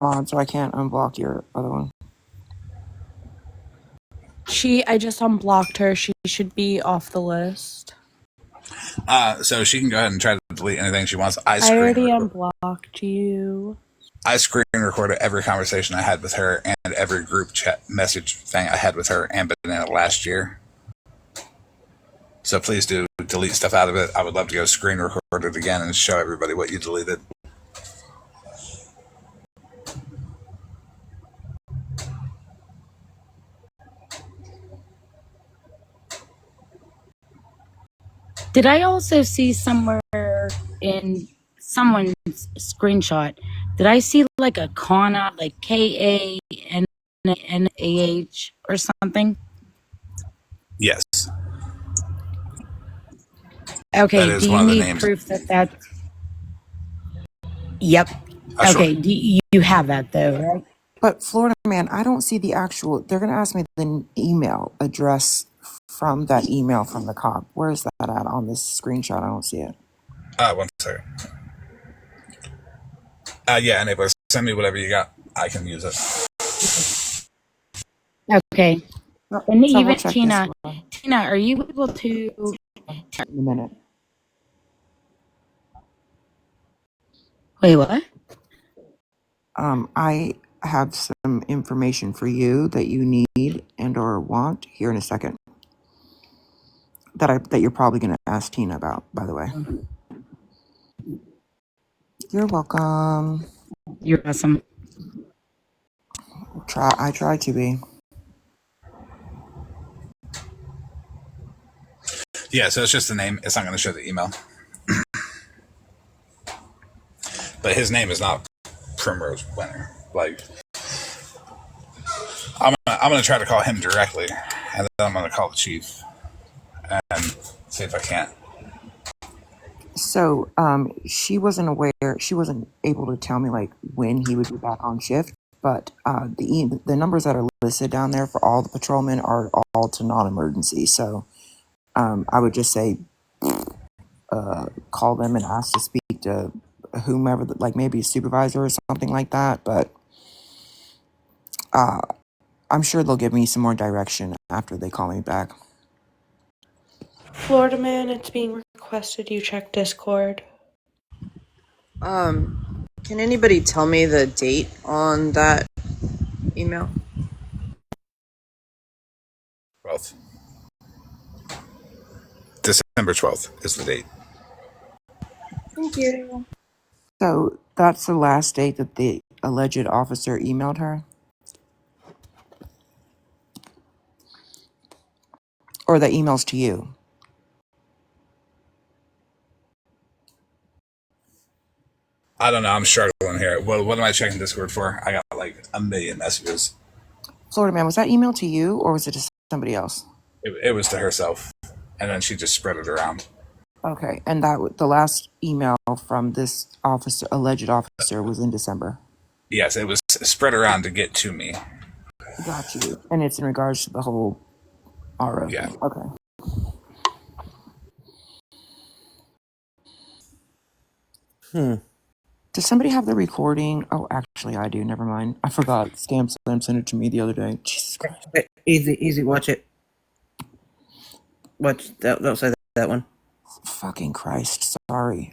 on, so I can't unblock your other one. I just unblocked her. She should be off the list. So she can go ahead and try to delete anything she wants. I already unblocked you. I screen recorded every conversation I had with her and every group chat message thing I had with her and Banana last year. So please do delete stuff out of it. I would love to go screen record it again and show everybody what you deleted. Did I also see somewhere in someone's screenshot? Did I see like a Kana, like KANAH or something? Yes. Okay. Do you need proof that that's? Yep. Okay. Sure. Do you have that though, right? But Florida Man, I don't see the actual. They're going to ask me the email address from that email from the cop. Where is that at on this screenshot? I don't see it. 1 second. Yeah, and if send me whatever you got, I can use it. Okay. And even Tina, are you able to? In a minute. Wait, what? I have some information for you that you need and or want here in a second. That you're probably going to ask Tina about, by the way. You're welcome. You're awesome. I try to be. Yeah, so it's just the name. It's not going to show the email. But his name is not Primrose Winter. Like, I'm gonna try to call him directly, and then I'm gonna call the chief and see if I can't. So, she wasn't aware. She wasn't able to tell me like when he would be back on shift. But the numbers that are listed down there for all the patrolmen are all to non-emergency. So, I would just say, call them and ask to speak to whomever, like maybe a supervisor or something like that. But I'm sure they'll give me some more direction after they call me back. Florida Man, it's being requested you check Discord. Can anybody tell me the date on that email? 12th. December 12th is the date. Thank you. So that's the last date that the alleged officer emailed her? Or the emails to you? I don't know. I'm struggling here. What am I checking Discord for? I got like a million messages. Florida Man, was that email to you or was it to somebody else? It was to herself, and then she just spread it around. Okay, and the last email from this alleged officer, was in December. Yes, it was spread around to get to me. Got you. And it's in regards to the whole RO thing. Okay. Does somebody have the recording? Oh, actually, I do. Never mind. I forgot. Slam sent it to me the other day. Jesus Christ. Easy. Watch it. Watch. Don't say that one. Fucking Christ. Sorry.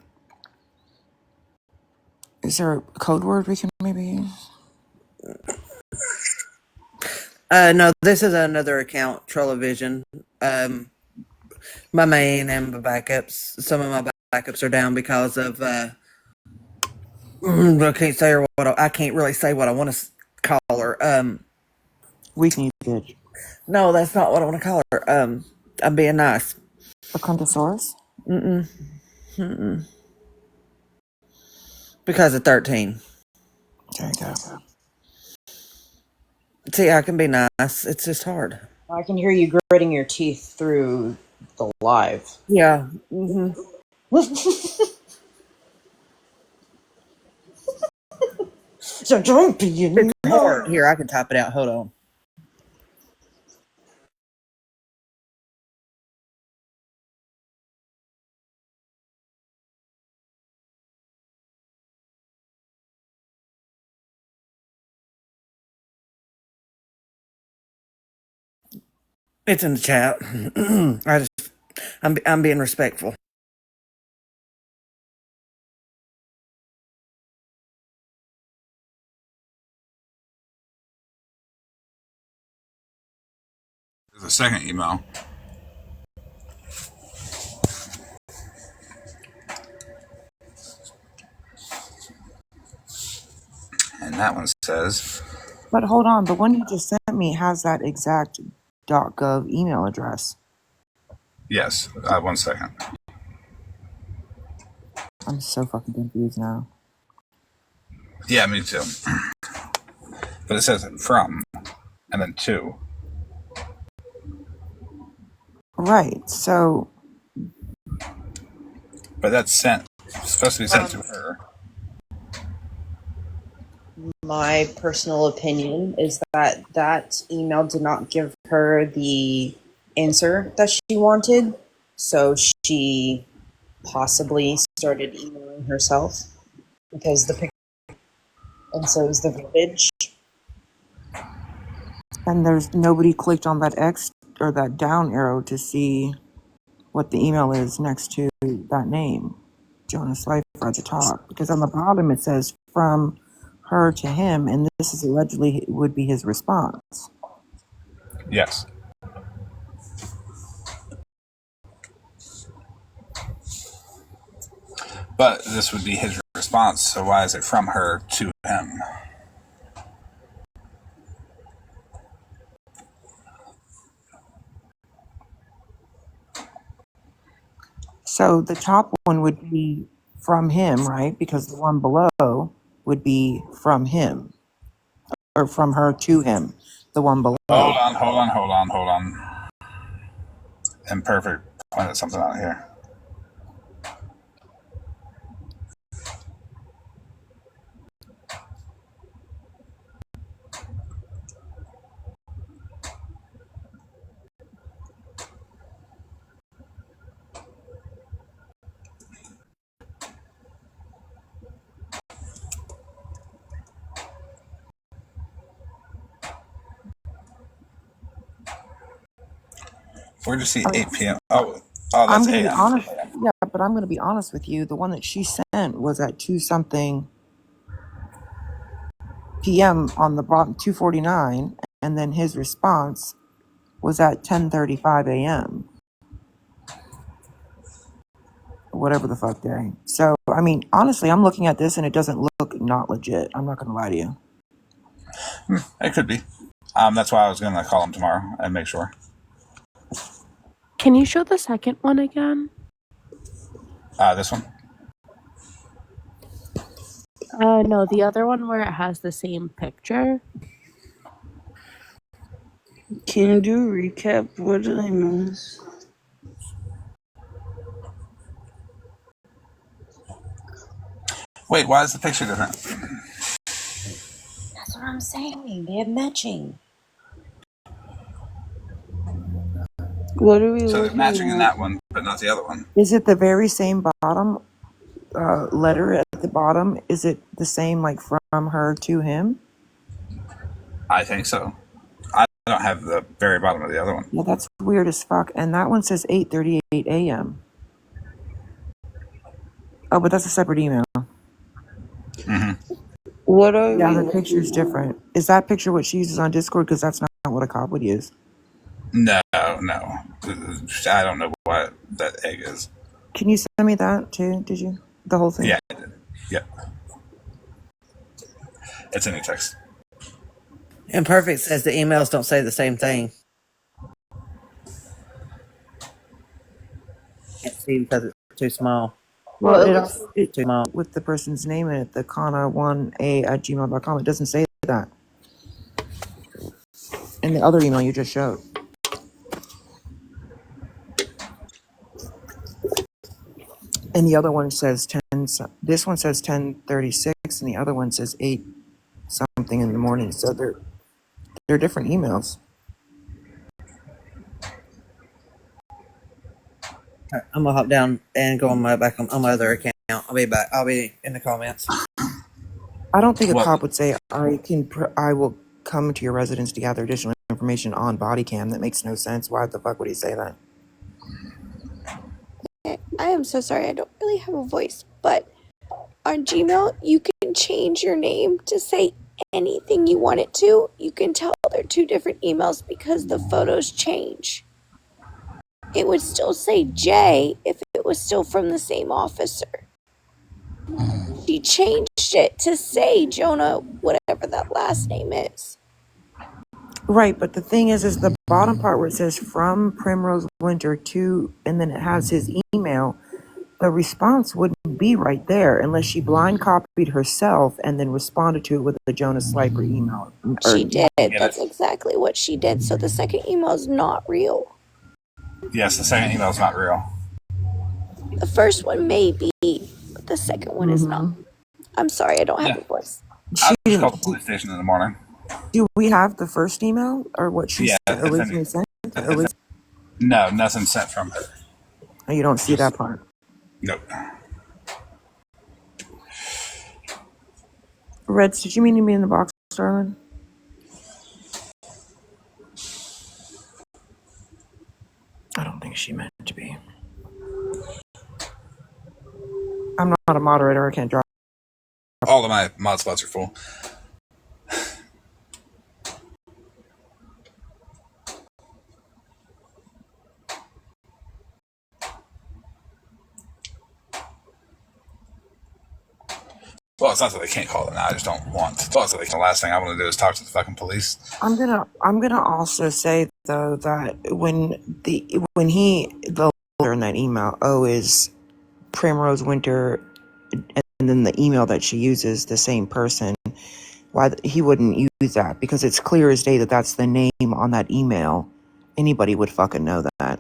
Is there a code word we can maybe use? No, this is another account, Trollovision. My main and my backups. Some of my backups are down because of I can't say her what I can't really say what I want to call her. Weak-kneed bitch. No, that's not what I want to call her. I'm being nice. A Contosaurus? Because of 13. There you go. See, I can be nice. It's just hard. I can hear you gritting your teeth through the live. Yeah. So don't be. It's hard. Here, I can type it out. Hold on. It's in the chat. I'm being respectful. There's a second email. And that one says, But hold on, the one you just sent me has that exact .gov email address. yes, 1 second. I'm so fucking confused now. Yeah, me too. But it says from, and then to. Right. So But that's supposed to be sent to her. My personal opinion is that that email did not give her the answer that she wanted, so she possibly started emailing herself because the picture, and so is the verbiage. and there's nobody clicked on that X or that down arrow to see what the email is next to that name, Jonas Life at the top, because on the bottom it says from her to him, and this is allegedly would be his response. Yes. But this would be his response, so why is it from her to him? So the top one would be from him, right? Because the one below would be from him or from her to him. The one below. Hold on. Imperfect pointed something out here. Where'd you see 8 p.m.? Oh, I'm that's gonna be a.m. honest. Yeah, but I'm gonna be honest with you. The one that she sent was at 2-something p.m. on the bottom, 2:49, and then his response was at 10:35 a.m. Whatever the fuck day. So I mean, honestly, I'm looking at this and it doesn't look not legit. I'm not gonna lie to you. It could be. That's why I was going to call him tomorrow and make sure. Can you show the second one again? This one? No, the other one where it has the same picture. Can you do a recap? What did I miss? Wait, why is the picture different? That's what I'm saying. They have matching. What are we So they're looking matching in at? that one, but not the other one. Is it the very same bottom letter at the bottom? Is it the same like from her to him? I think so. I don't have the very bottom of the other one. Yeah, that's weird as fuck. And that one says 8:38 a.m. Oh, but that's a separate email. What are Yeah, we the picture's different. Is that picture what she uses on Discord? Because that's not what a cop would use. No. I don't know what that egg is. Can you send me that too? Did you? The whole thing? Yeah, I did. Yeah. It's in the text. Imperfect says the emails don't say the same thing. Can't see because it's too small. Well, It's too small. with the person's name in it, the kana1a@gmail.com, it doesn't say that. In the other email you just showed. And the other one says 10, this one says 10:36 and the other one says 8 something in the morning. So they're different emails. All right, I'm gonna hop down and go on my my other account. I'll be back. I'll be in the comments. I don't think a What? cop would say I will come to your residence to gather additional information on body cam. That makes no sense. Why the fuck would he say that? I am so sorry. I don't really have a voice, but on Gmail, you can change your name to say anything you want it to. You can tell they're two different emails because the photos change. It would still say J if it was still from the same officer. She changed it to say Jonah, whatever that last name is. Right, but the thing is the bottom part where it says from Primrose Winter to, and then it has his email. The response wouldn't be right there unless she blind copied herself and then responded to it with a Jonas Sliper email. She did. That's exactly what she did. So the second email is not real. Yes, the second email is not real. The first one may be, but the second one is not. I'm sorry, I don't have a voice. I'll just call the police station in the morning. Do we have the first email or what she Yeah, originally sent? Or at least- No, nothing sent from her. Oh, you don't see that part. Nope. Reds, did you mean to be in the box, darling? I don't think she meant to be. I'm not a moderator. I can't drop. All of my mod spots are full. Well, it's not that they can't call it now. I just don't want. Well, it's that the last thing I want to do is talk to the fucking police. I'm gonna also say though that when he the letter in that email is Primrose Winter, and then the email that she uses the same person. Why he wouldn't use that? Because it's clear as day that that's the name on that email. Anybody would fucking know that.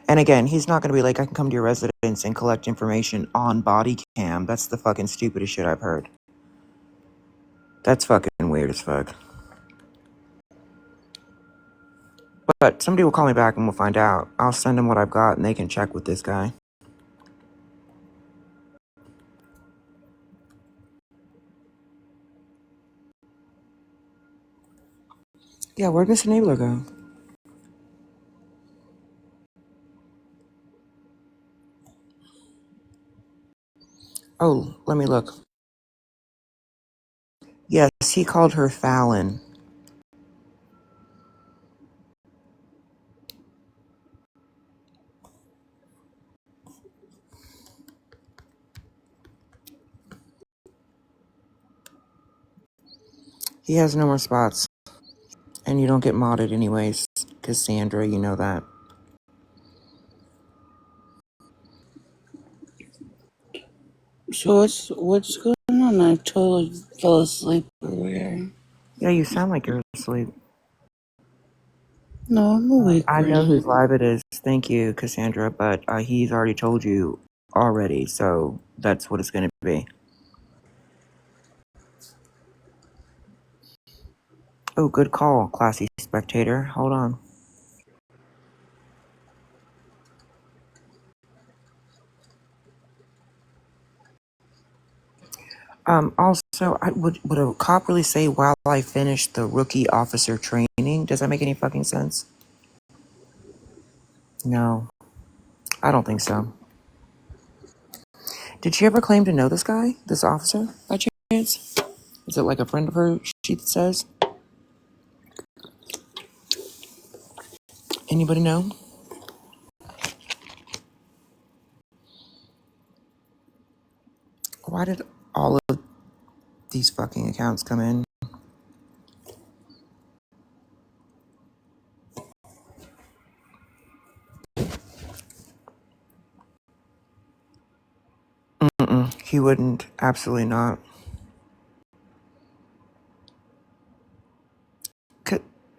And again, he's not going to be like, I can come to your residence and collect information on body cam. That's the fucking stupidest shit I've heard. That's fucking weird as fuck. But somebody will call me back and we'll find out. I'll send them what I've got and they can check with this guy. Yeah, where'd Mr. Nabler go? Oh, let me look. Yes, he called her Fallon. He has no more spots. And you don't get modded anyways, Cassandra, you know that. So what's going on? I totally fell asleep earlier. Yeah, you sound like you're asleep. No, I'm awake. I know already. whose live it is. Thank you, Cassandra, but he's already told you already, so that's what it's going to be. Oh, good call, classy spectator. Hold on. Also, would a cop really say while I finish the rookie officer training? Does that make any fucking sense? No, I don't think so. Did she ever claim to know this guy, this officer, by chance? Is it like a friend of hers, she says? Anybody know? Why did all of these fucking accounts come in? He wouldn't. Absolutely not.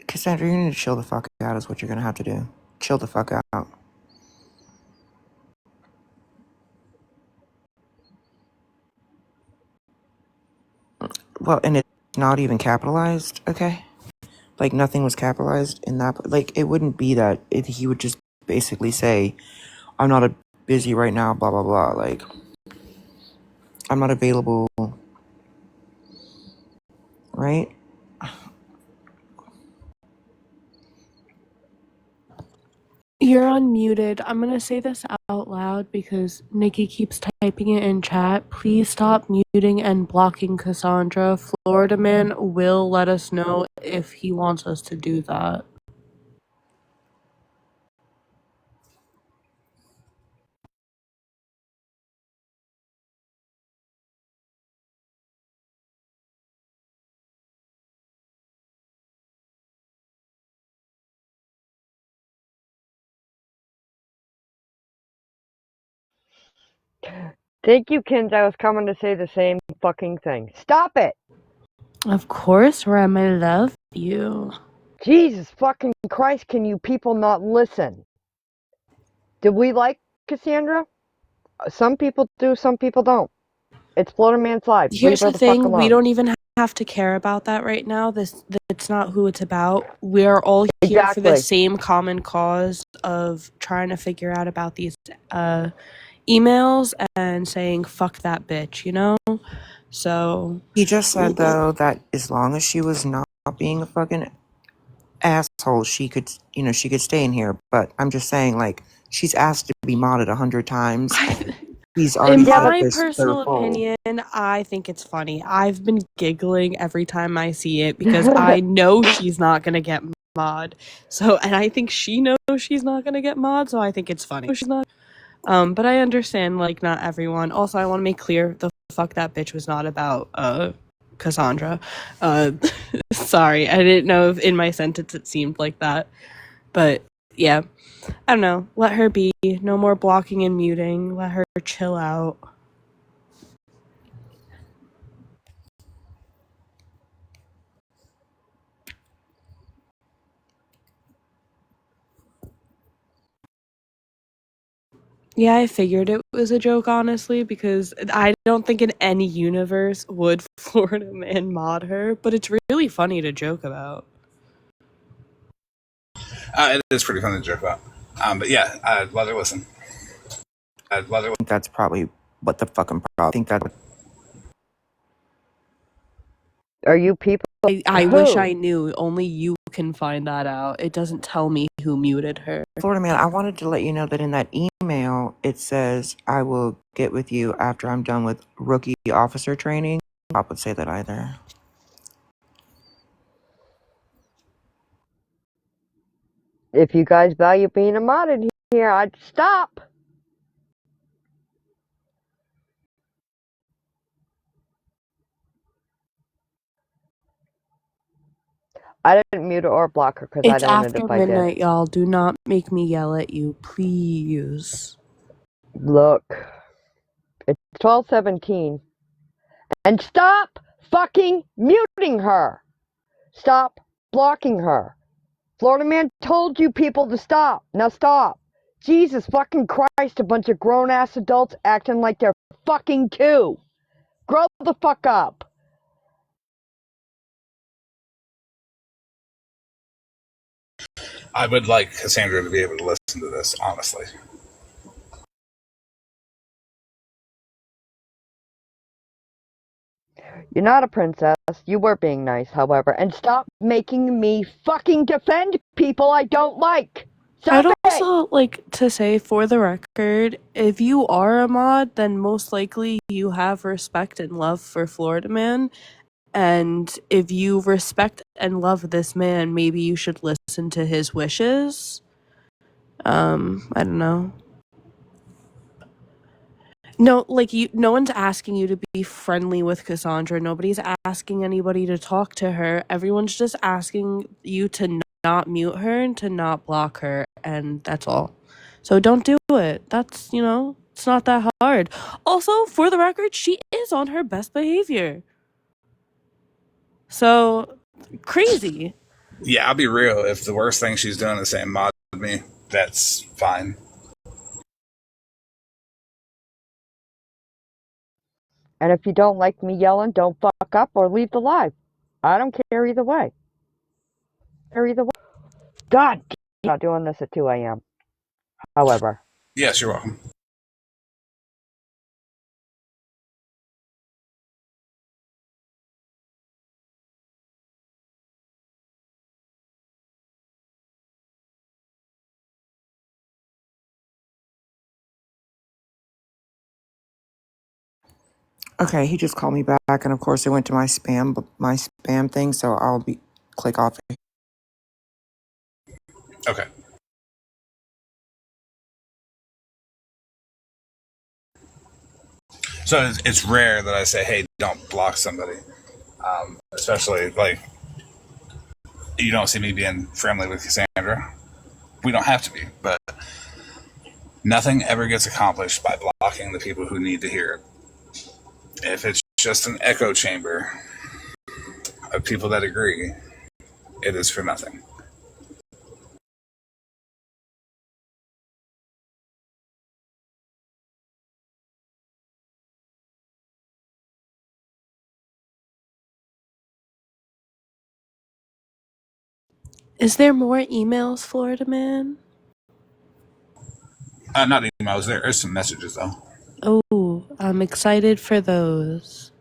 Cassandra, you need to chill the fuck out is what you're gonna have to do. Chill the fuck out. Well, and it's not even capitalized, okay? Like, nothing was capitalized in that. Like, it wouldn't be that. He would just basically say, I'm not busy right now, blah, blah, blah. Like, I'm not available, right? You're unmuted. I'm gonna say this out loud because Nikki keeps typing it in chat. Please stop muting and blocking Cassandra. Florida Man will let us know if he wants us to do that. Thank you, Kins. I was coming to say the same fucking thing. Stop it! Of course, Rem, I love you. Jesus fucking Christ, can you people not listen? Do we like Cassandra? Some people do, some people don't. It's Florida Man's life. Here's Leave her the the fuck thing, we alone. don't even have to care about that right now. That's not who it's about. We're all here for the Exactly. same common cause of trying to figure out about these emails and saying fuck that bitch, you know? So He just said though that as long as she was not being a fucking asshole, she could, she could stay in here. But I'm just saying, like, she's asked to be modded 100 times. And he's already in said my they're personal full. opinion, I think it's funny. I've been giggling every time I see it because I know she's not gonna get mod. So, and I think she knows she's not gonna get mod, so I think it's funny. She's not. But I understand, like, not everyone. Also, I want to make clear the fuck that bitch was not about Cassandra. Sorry, I didn't know if in my sentence it seemed like that. But yeah, I don't know. Let her be. No more blocking and muting. Let her chill out. Yeah, I figured it was a joke, honestly, because I don't think in any universe would Florida Man mod her, but it's really funny to joke about. It is pretty fun to joke about. But yeah, I'd rather listen. I think that's probably what the fucking problem. I think that Are you people? I Who? wish I knew. Only you can find that out. It doesn't tell me who muted her. Florida Man, I wanted to let you know that in that email it says I will get with you after I'm done with rookie officer training. I would say that either. If you guys value being a mod in here, I'd stop. I didn't mute her or block her because I It's don't know after if I did. midnight, y'all. Do not make me yell at you, please. Look, it's 12:17, and stop fucking muting her. Stop blocking her. Florida Man told you people to stop. Now stop. Jesus fucking Christ, a bunch of grown-ass adults acting like they're fucking two. Grow the fuck up. I would like Cassandra to be able to listen to this, honestly. You're not a princess. You were being nice, however. And stop making me fucking defend people I don't like. Stop I'd it. also like to say, for the record, if you are a mod, then most likely you have respect and love for Florida Man. And if you respect and love this man, maybe you should listen to his wishes. I don't know. No, like no one's asking you to be friendly with Cassandra. Nobody's asking anybody to talk to her. Everyone's just asking you to not mute her and to not block her, and that's all. So don't do it. That's, it's not that hard. Also, for the record, she is on her best behavior. So, crazy. Yeah, I'll be real. If the worst thing she's doing is saying mod me, that's fine. And if you don't like me yelling, don't fuck up or leave the live. I don't care either way. God, I'm not doing this at 2 a.m. However. Yes, you're welcome. Okay, he just called me back, and of course it went to my spam thing. So I'll click off. Okay. So it's rare that I say, "Hey, don't block somebody," especially like you don't see me being friendly with Cassandra. We don't have to be, but nothing ever gets accomplished by blocking the people who need to hear it. If it's just an echo chamber of people that agree, it is for nothing. Is there more emails, Florida man? Not emails. There is some messages though. Oh, I'm excited for those.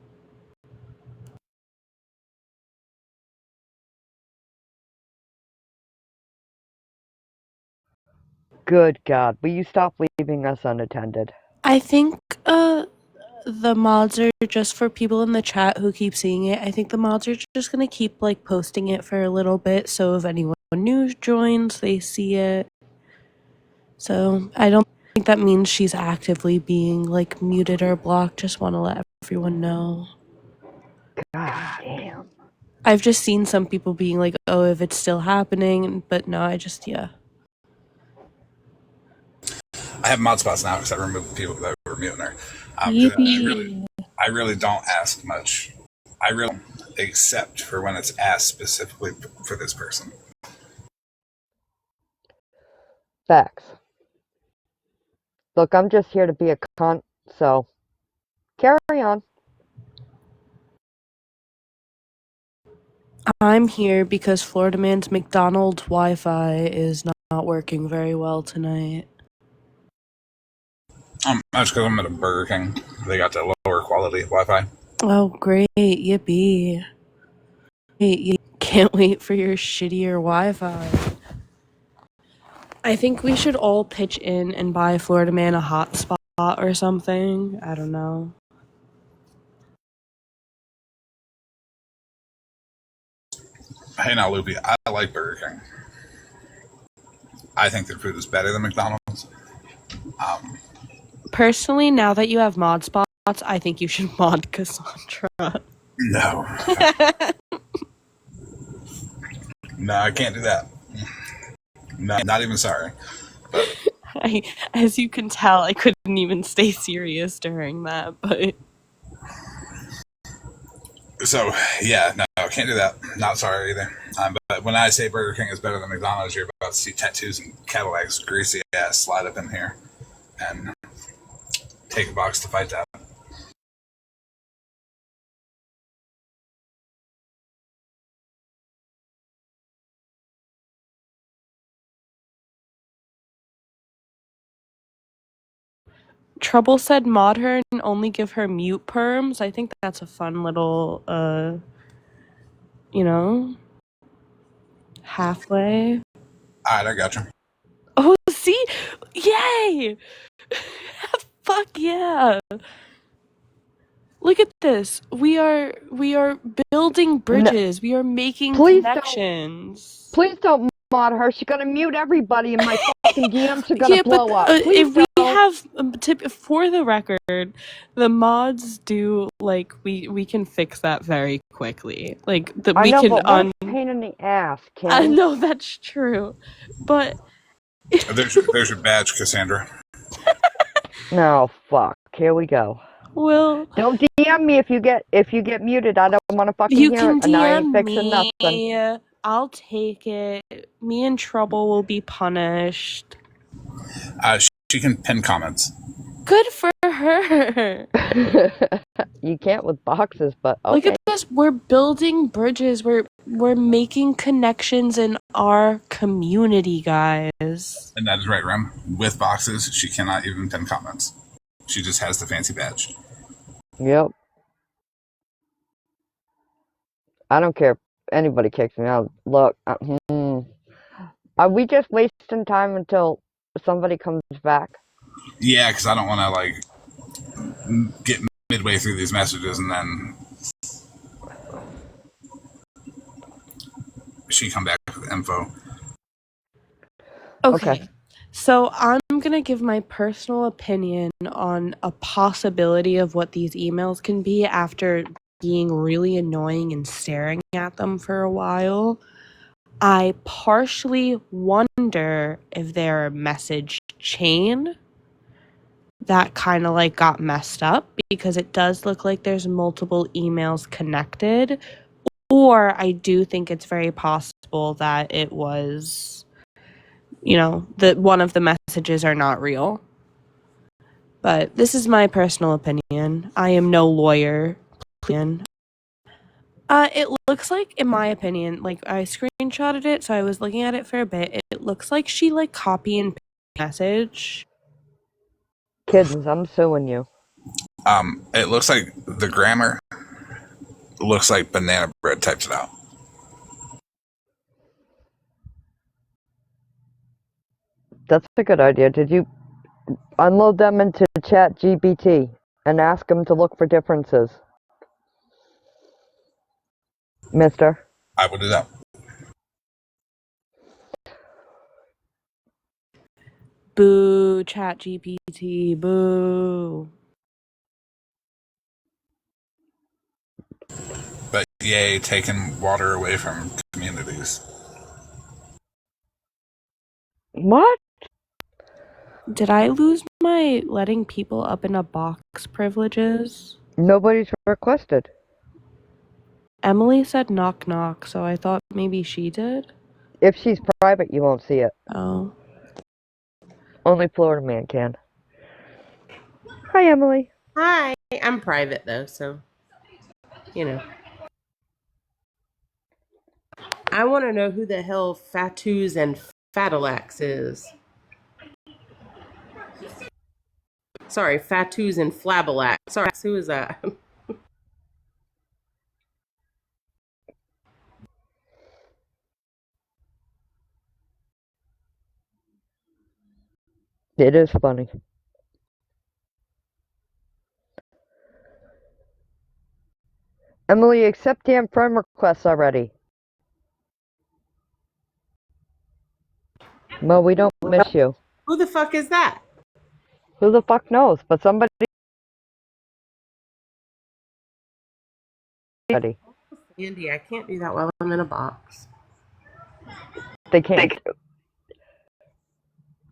Good God, will you stop leaving us unattended? I think the mods are just for people in the chat who keep seeing it. I think the mods are just gonna keep like posting it for a little bit, so if anyone new joins, they see it. So I don't think that means she's actively being like muted or blocked. Just want to let everyone know. God damn. I've just seen some people being like, "Oh, if it's still happening," but no, yeah. I have mod spots now because I removed the people that were muting her. Yippee. I really don't ask much. I really except for when it's asked specifically for this person. Facts. Look, I'm just here to be a cunt, so carry on. I'm here because Florida Man's McDonald's Wi-Fi is not working very well tonight. That's because I'm at a Burger King. They got the lower quality Wi-Fi. Oh, great. Yippee. Can't wait for your shittier Wi-Fi. I think we should all pitch in and buy Florida Man a hotspot or something. I don't know. Hey now, Loopy, I like Burger King. I think their food is better than McDonald's. Personally, now that you have mod spots, I think you should mod Cassandra. No. No, I can't do that. No, not even sorry. As you can tell, I couldn't even stay serious during that, but... So, yeah, no, can't do that. Not sorry either. But when I say Burger King is better than McDonald's, you're about to see tattoos and Cadillac's greasy ass slide up in here and take a box to fight that. Trouble said mod her and only give her mute perms. I think that's a fun little, halfway. Alright, I got you. Oh, see? Yay! Fuck yeah! Look at this. We are building bridges. We are making connections. Please don't mod her. She's gonna mute everybody, and my fucking DMs are gonna blow up. If we have for the record, the mods do like we can fix that very quickly. Like we can but what a pain in the ass, Kim. I know that's true, but there's your badge, Cassandra. No, fuck. Here we go. Well, don't DM me if you get muted. I don't want to fucking you hear can it, and I ain't DM fixing me. nothing. I'll take it. Me in Trouble will be punished. She can pin comments. Good for her. You can't with boxes, but okay. Look at this. We're building bridges. We're making connections in our community, guys. And that is right, Rem. With boxes, she cannot even pin comments. She just has the fancy badge. Yep. I don't care if anybody kicks me out. Look, are we just wasting time until somebody comes back? Yeah, because I don't want to, like, get midway through these messages, and then she come back with info. Okay. So I'm going to give my personal opinion on a possibility of what these emails can be after being really annoying and staring at them for a while. I partially wonder if they're a message chain that kind of like got messed up, because it does look like there's multiple emails connected, or I do think it's very possible that it was, that one of the messages are not real. But this is my personal opinion. I am no lawyer. It looks like, in my opinion, like I screenshotted it, so I was looking at it for a bit. It looks like she like copy and paste message. Kids, I'm suing you. It looks like the grammar looks like Banana Bread types it out. That's a good idea. Did you unload them into ChatGPT and ask them to look for differences? Mister? I will do that. Boo, ChatGPT, boo. But yay, taking water away from communities. What? Did I lose my letting people up in a box privileges? Nobody's requested. Emily said knock knock, so I thought maybe she did. If she's private, you won't see it. Oh. Only Florida Man can. Hi, Emily. Hi, I'm private though, so I want to know who the hell Fatus and Fatilax is. Sorry, Fatus and Flabalax. Sorry, who is that? It is funny. Emily, accept damn friend requests already. Well, we don't miss you. Who the fuck is that? Who the fuck knows? But somebody. Andy, I can't do that while I'm in a box. They can't.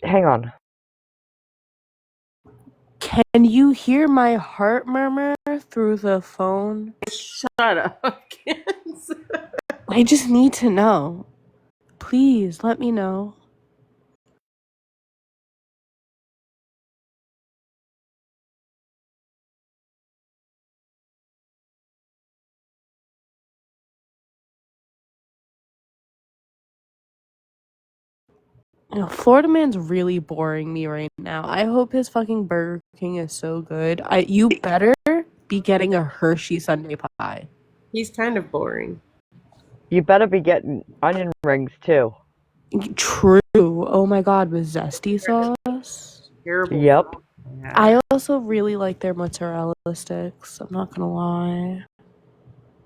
Hang on. Can you hear my heart murmur through the phone? Shut up. I just need to know. Please, let me know. Florida Man's really boring me right now. I hope his fucking Burger King is so good. You better be getting a Hershey Sundae pie. He's kind of boring. You better be getting onion rings too. True. Oh my god, with zesty sauce. Terrible. Yep. I also really like their mozzarella sticks. I'm not gonna lie.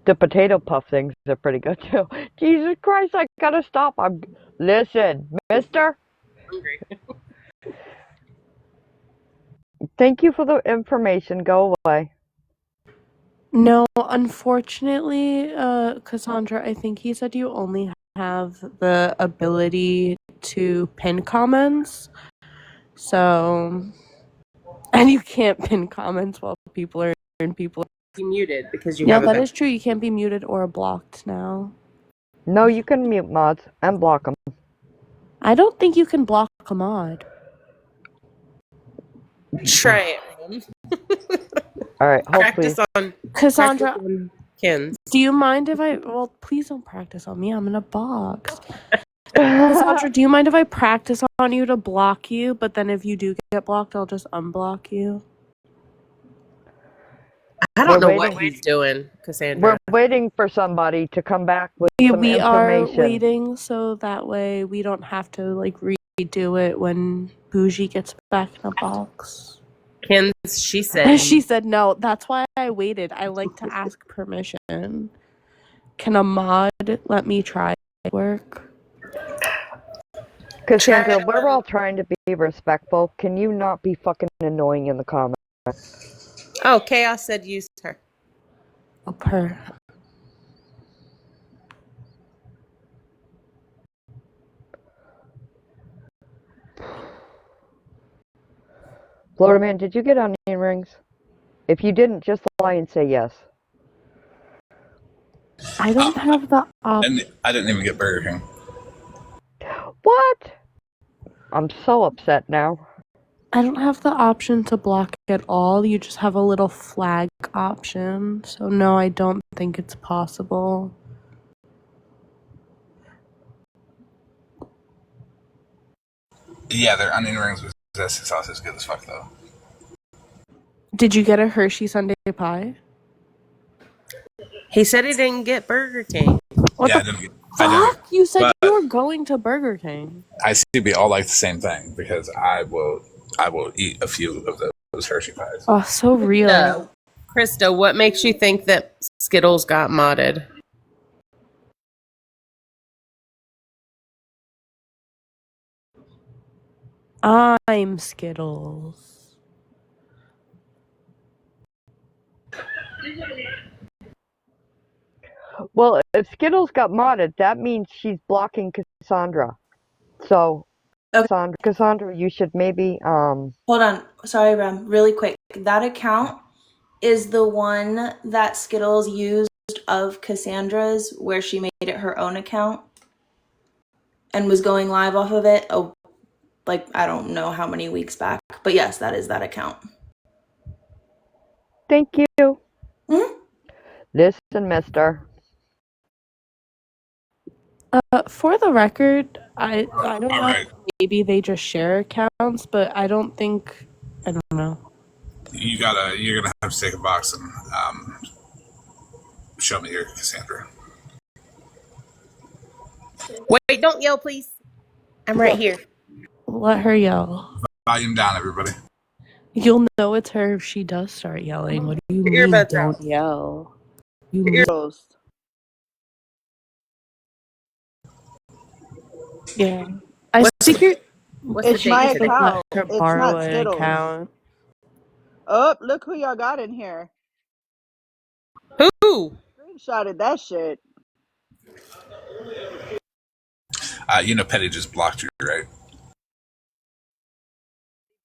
The potato puff things are pretty good too. Jesus Christ, I gotta stop. Listen, mister. Hungry. Thank you for the information. Go away. No, unfortunately, Cassandra, I think he said you only have the ability to pin comments. So, and you can't pin comments while people are in people. Be muted because you Yeah, have that is true. You can't be muted or blocked now. No, you can mute mods and block them. I don't think you can block a mod. Try it. All right, hopefully. Practice on Cassandra, practice on Kins. do you mind if well, please don't practice on me. I'm in a box. Cassandra, do you mind if I practice on you to block you, but then if you do get blocked, I'll just unblock you? I don't know waiting. what he's doing, Cassandra. We're waiting for somebody to come back with some We are information. waiting so that way we don't have to like redo it when Bougie gets back in a box. Ken, she said She said no. That's why I waited. I like to ask permission. Can a mod let me try work? Cassandra, we're all trying to be respectful. Can you not be fucking annoying in the comments? Oh, Chaos said use her. Oh, per. Florida man, did you get onion rings? If you didn't, just lie and say yes. I don't have the option. I didn't even get Burger King. What? I'm so upset now. I don't have the option to block at all. You just have a little flag option. So no, I don't think it's possible. Yeah, their onion rings with zesty sauce is good as fuck though. Did you get a Hershey Sundae pie? He said he didn't get Burger King. What Yeah, the I didn't. fuck? You said But you were going to Burger King. I see we all like the same thing because I will eat a few of those Hershey pies. Oh, so real. Krista, what makes you think that Skittles got modded? I'm Skittles. Well, if Skittles got modded, that means she's blocking Cassandra. So, Cassandra, you should maybe Hold on. Sorry, Rem. Really quick. That account is the one that Skittles used of Cassandra's where she made it her own account and was going live off of it. Oh, like I don't know how many weeks back. But yes, that is that account. Thank you. Mm-hmm. Listen, mister. For the record, I don't know. Right. Maybe they just share accounts, but I don't know. You're gonna have to take a box and show me your Cassandra. Wait, don't yell, please. I'm right here. Let her yell. Volume down, everybody. You'll know it's her if she does start yelling. What do you Your mean earbuds don't out. yell? You Your mean, yeah. I think you're What's the my date account. her It's borrow not an Skittles. account. Oh, look who y'all got in here. Who? Screenshotted that shit. Petty just blocked you, right?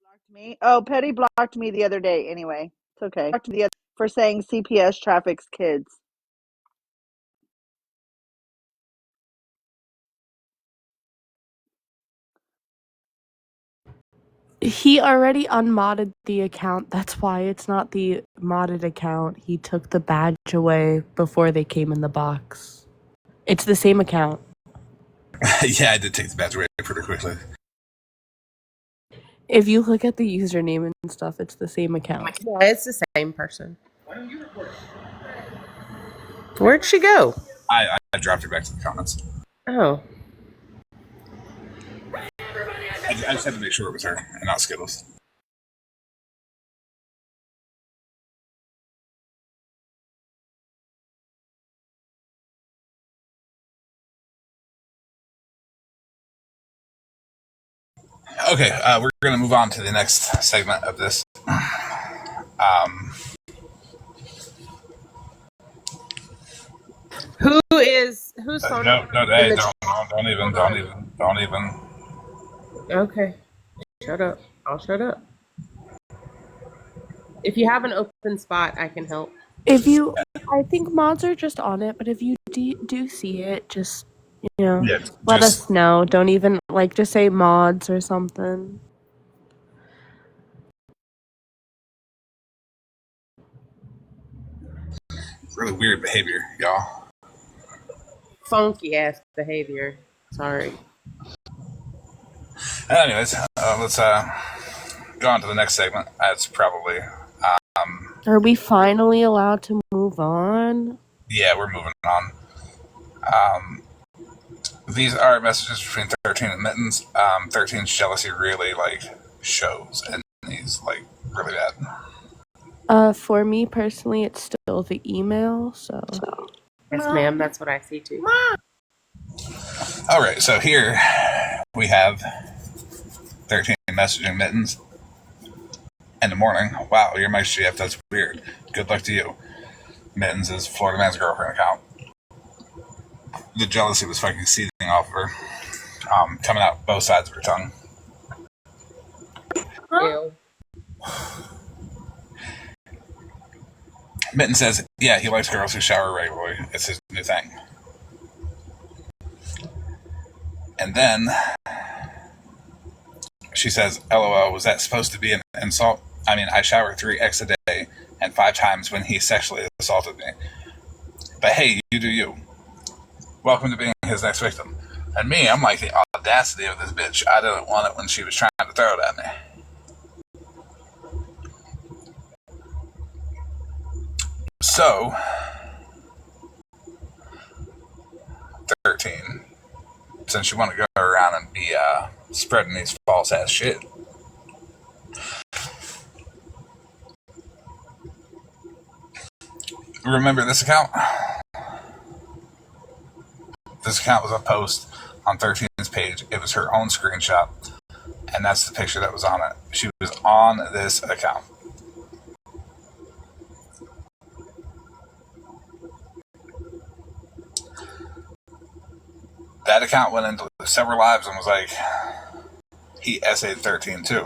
Blocked me. Oh, Petty blocked me the other day. Anyway, it's okay. For saying CPS traffics kids. He already unmodded the account. That's why it's not the modded account. He took the badge away before they came in the box. It's the same account. Yeah, I did take the badge away pretty quickly. If you look at the username and stuff, it's the same account. Yeah, it's the same person. Where'd she go? I dropped her back to the comments. Oh. I just had to make sure it was her and not Skittles. Okay, we're going to move on to the next segment of this. Who's phone? No, hey, don't even. Okay. Shut up. I'll shut up. If you have an open spot, I can help. I think mods are just on it, but if you do see it, just, let us know. Don't even, just say mods or something. Really weird behavior, y'all. Funky ass behavior. Sorry. Anyways, let's go on to the next segment. That's probably. Are we finally allowed to move on? Yeah, we're moving on. These are messages between 13 and Mittens. 13's jealousy really shows, and he's really bad. For me personally, it's still the email. So Yes, ma'am. That's what I see too. All right, so here we have 13 messaging Mittens in the morning. Wow, you're my GF. That's weird. Good luck to you. Mittens is Florida Man's girlfriend account. The jealousy was fucking seething off of her, coming out both sides of her tongue. Ew. Mitten says, yeah, he likes girls who shower regularly. It's his new thing. And then she says, LOL, was that supposed to be an insult? I mean, I shower 3x a day and 5 times when he sexually assaulted me. But hey, you do you. Welcome to being his next victim. And me, I'm like, the audacity of this bitch. I didn't want it when she was trying to throw it at me. So, 13. Since you want to go around and be spreading these false ass shit. Remember this account? This account was a post on 13's page. It was her own screenshot, and that's the picture that was on it. She was on this account. That account went into several lives and was like, he essayed 13 too.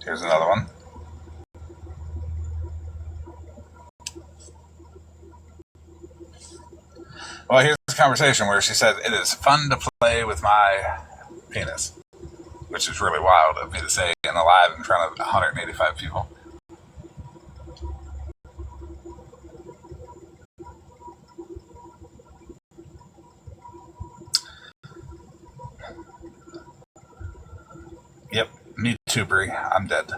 Here's another one. Well, here's this conversation where she said, it is fun to play with my penis. Which is really wild of me to say in a live in front of 185 people. Yep, me too, Brie. I'm dead.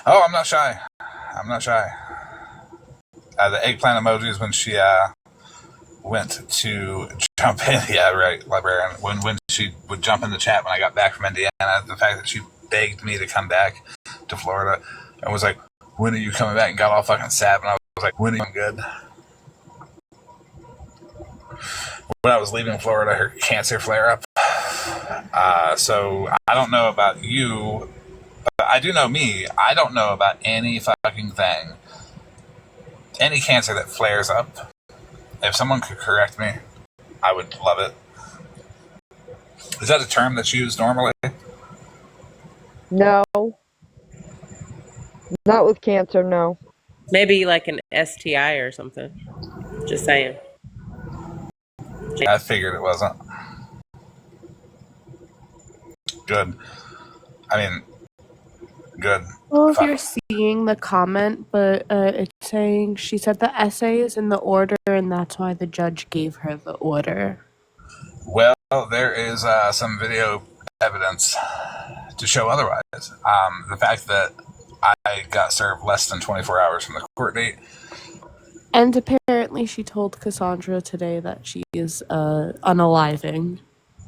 Oh, I'm not shy. I'm not shy. The eggplant emojis when she went to jump in. Yeah, right, librarian. When she would jump in the chat when I got back from Indiana, the fact that she begged me to come back to Florida and was like, when are you coming back? And got all fucking sad. And I was like, when are you good? When I was leaving Florida, her cancer flare-up. So I don't know about you, but I do know me. I don't know about any fucking thing. Any cancer that flares up. If someone could correct me, I would love it. Is that a term that's used normally? No. Not with cancer, no. Maybe like an STI or something. Just saying. I figured it wasn't. Good. I mean, good. Well, if you're seeing the comment, but it's saying she said the essay is in the order, and that's why the judge gave her the order. Well, there is some video evidence to show otherwise. The fact that I got served less than 24 hours from the court date. And apparently she told Cassandra today that she is unaliving.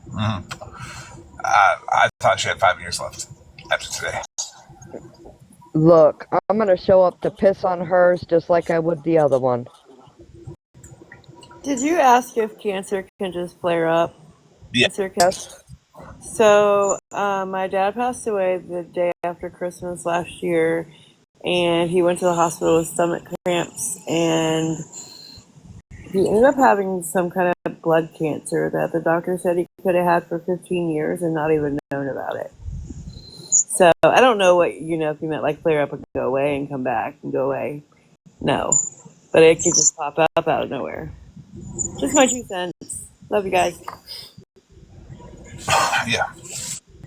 Mm-hmm. I thought she had 5 years left after today. Look, I'm gonna show up to piss on hers just like I would the other one. Did you ask if cancer can just flare up? Yeah. Yes. So, my dad passed away the day after Christmas last year, and he went to the hospital with stomach cramps, and he ended up having some kind of blood cancer that the doctor said he could have had for 15 years and not even known about it. So I don't know what, if you meant like flare up and go away and come back and go away. No. But it could just pop up out of nowhere. Just my 2 cents. Love you guys. Yeah.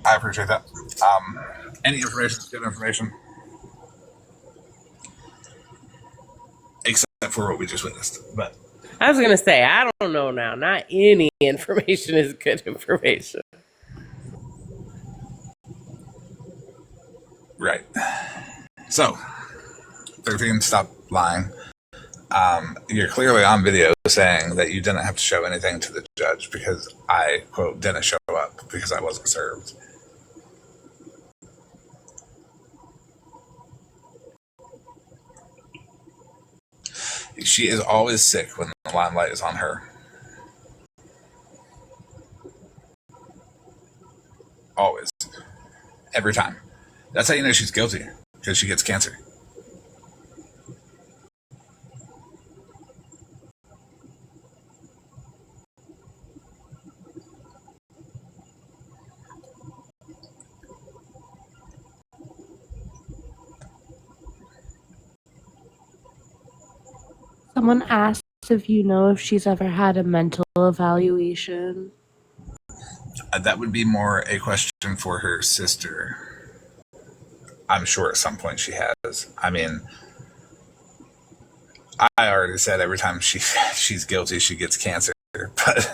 I appreciate that. Any information is good information. Except for what we just witnessed. But I was going to say, I don't know now. Not any information is good information. right. So, 13, stop lying. You're clearly on video saying that you didn't have to show anything to the judge because I, quote, didn't show up. block because I wasn't served. She is always sick when the limelight is on her. Always. Every time. That's how you know she's guilty, because she gets cancer. Someone asked if you know if she's ever had a mental evaluation. That would be more a question for her sister. I'm sure at some point she has. I mean, I already said every time she's guilty, she gets cancer. But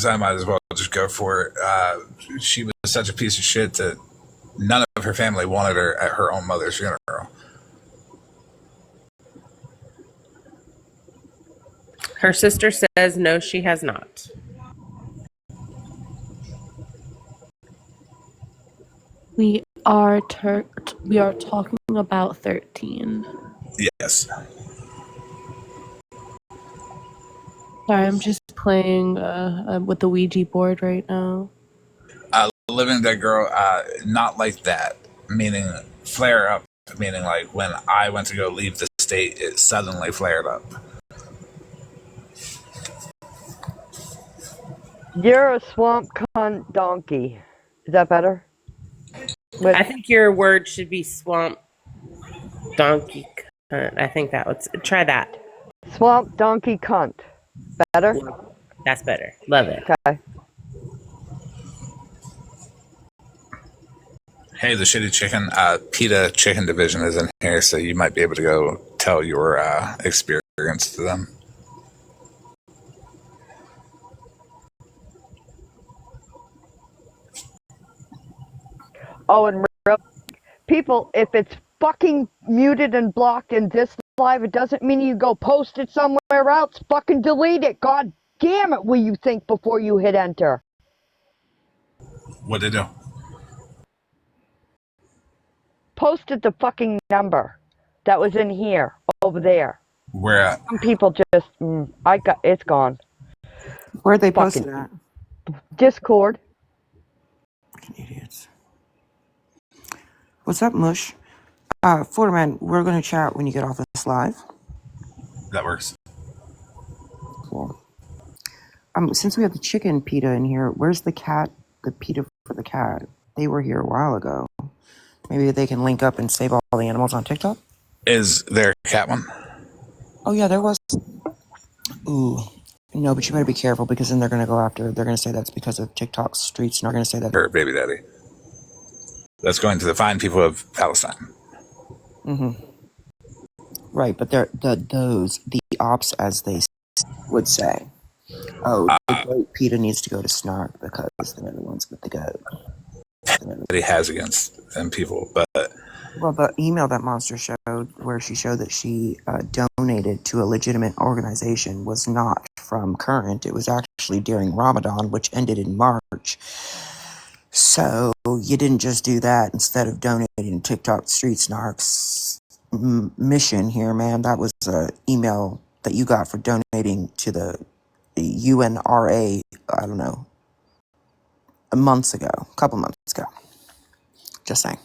I might as well just go for it. She was such a piece of shit that none of her family wanted her at her own mother's funeral. Her sister says no, she has not. We are talking about 13. Yes. Sorry, I'm just playing with the Ouija board right now. Living Dead Girl, not like that. Meaning flare up. Meaning like when I went to go leave the state, it suddenly flared up. You're a swamp cunt donkey. Is that better? I think your word should be swamp donkey cunt. I think that would try that. Swamp donkey cunt. Better? That's better. Love it. Okay. Hey, the shitty chicken, PETA Chicken Division is in here, so you might be able to go tell your experience to them. Oh, and people, if it's fucking muted and blocked in this live, it doesn't mean you go post it somewhere else. Fucking delete it. God damn it, will you think before you hit enter? What'd they do? Posted the fucking number that was in here, over there. Where at? Some people just, it's gone. Where'd they post it at? Discord. Fucking idiots. What's up, Mush? Florida Man, we're going to chat when you get off this live. That works. Cool. Since we have the chicken PETA in here, where's the cat, the PETA for the cat? They were here a while ago. Maybe they can link up and save all the animals on TikTok? Is there a cat one? Oh, yeah, there was. Ooh. No, but you better be careful because then they're going to go after, they're going to say that's because of TikTok's streets and they're going to say that. Her baby daddy. That's going to the fine people of Palestine. Mm-hmm. Right, but they're the ops, as they would say. Oh, the goat PETA needs to go to Snark because they're the ones with the goat. That he has against them people, but Well, the email that Monster showed, where she showed that she donated to a legitimate organization, was not from Current. It was actually during Ramadan, which ended in March. So you didn't just do that instead of donating to TikTok Street Snark's mission here, man. That was an email that you got for donating to the UNRA, I don't know, a couple months ago. Just saying.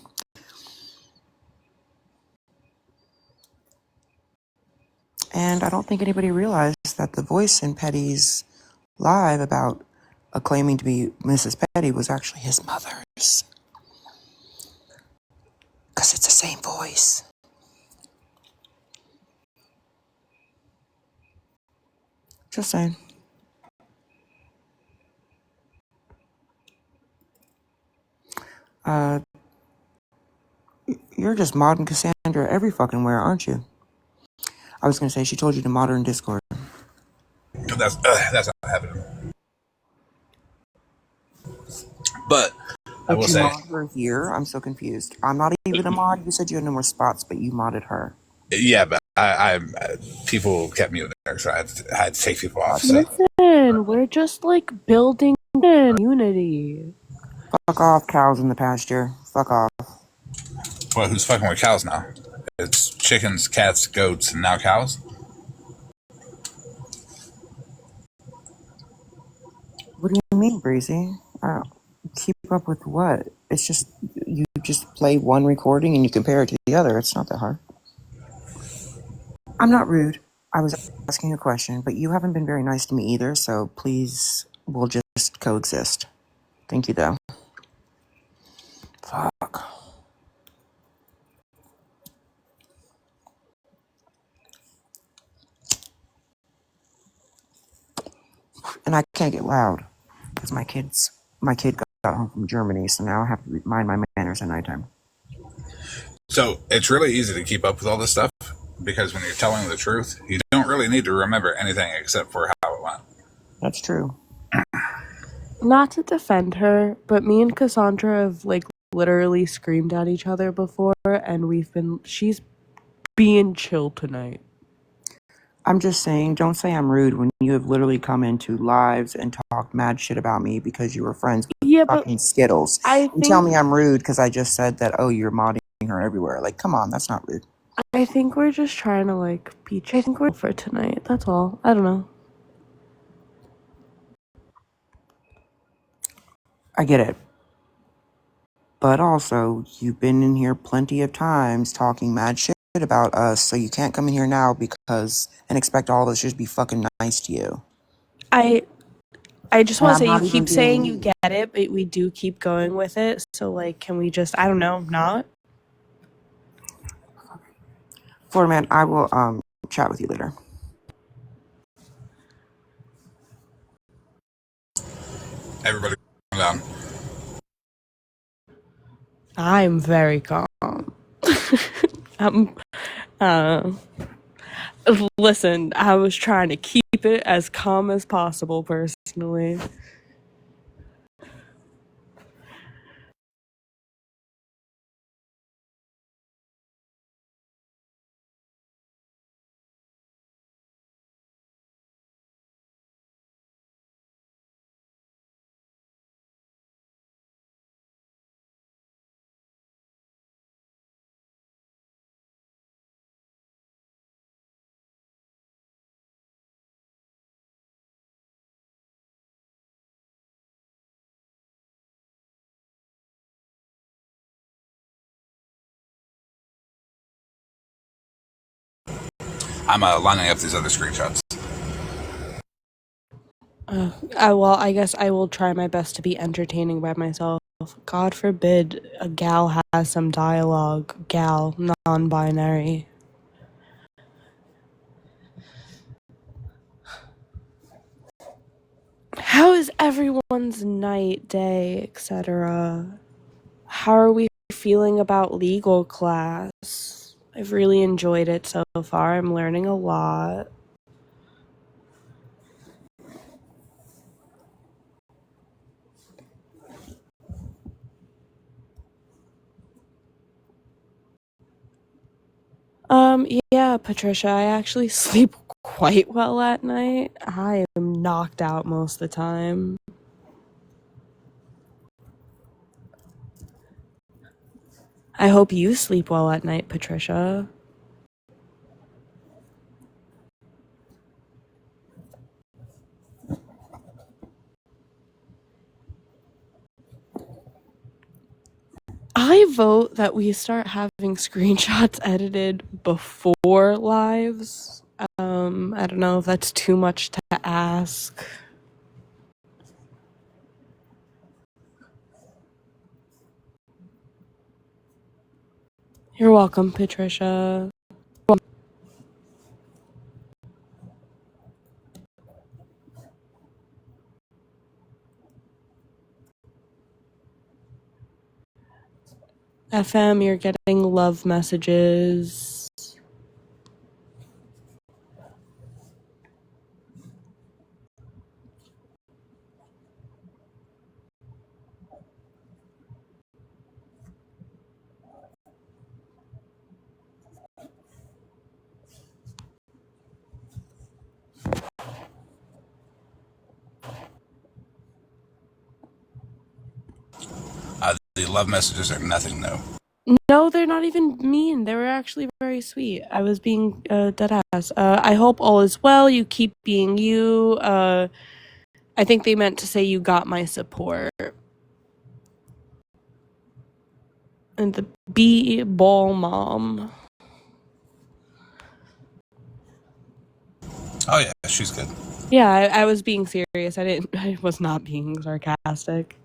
And I don't think anybody realized that the voice in Petty's live about claiming to be Mrs. Petty was actually his mother's. Because it's the same voice. Just saying. You're just modding Cassandra every fucking where, aren't you? I was going to say, she told you to mod her in Discord. that's not happening. But I will you say, mod her here? I'm so confused. I'm not even a mod. You said you had no more spots, but you modded her. yeah, but I people kept muting her, so I had to take people off. So. Listen, we're just like building Unity. Fuck off, cows in the pasture. Fuck off. Well, who's fucking with cows now? It's chickens, cats, goats, and now cows? What do you mean, Breezy? Keep up with what? It's just, you just play one recording and you compare it to the other. It's not that hard. I'm not rude. I was asking a question, but you haven't been very nice to me either, so please, we'll just coexist. Thank you, though. Fuck. And I can't get loud because my kid got home from Germany, so now I have to mind my manners at nighttime. So it's really easy to keep up with all this stuff because when you're telling the truth, you don't really need to remember anything except for how it went. That's true. Not to defend her, but me and Cassandra have like literally screamed at each other before, and she's being chill tonight. I'm just saying, don't say I'm rude when you have literally come into lives and talked mad shit about me because you were friends with fucking Skittles. And tell me I'm rude because I just said that, oh, you're modding her everywhere. Like, come on, that's not rude. I think we're just trying to like be chill for tonight. That's all. I don't know. I get it. But also, you've been in here plenty of times talking mad shit about us, so you can't come in here now and expect all of us just be fucking nice to you. I just want to say, you keep saying you get it, but we do keep going with it. So, like, can we just, I don't know, not? Florida Man, I will chat with you later. Everybody calm down. I'm very calm. Listen, I was trying to keep it as calm as possible, personally. I'm lining up these other screenshots. Well, I guess I will try my best to be entertaining by myself. God forbid a gal has some dialogue. Gal, non-binary. How is everyone's night, day, etc.? How are we feeling about legal class? I've really enjoyed it so far. I'm learning a lot. Yeah, Patricia, I actually sleep quite well at night. I am knocked out most of the time. I hope you sleep well at night, Patricia. I vote that we start having screenshots edited before lives. I don't know if that's too much to ask. You're welcome, Patricia. FM, you're getting love messages. the love messages are nothing new. No, they're not even mean. They were actually very sweet. I was being dead ass. I hope all is well. You keep being you. I think they meant to say you got my support. And the B-ball mom. Oh yeah, she's good. Yeah, I was being serious. I was not being sarcastic.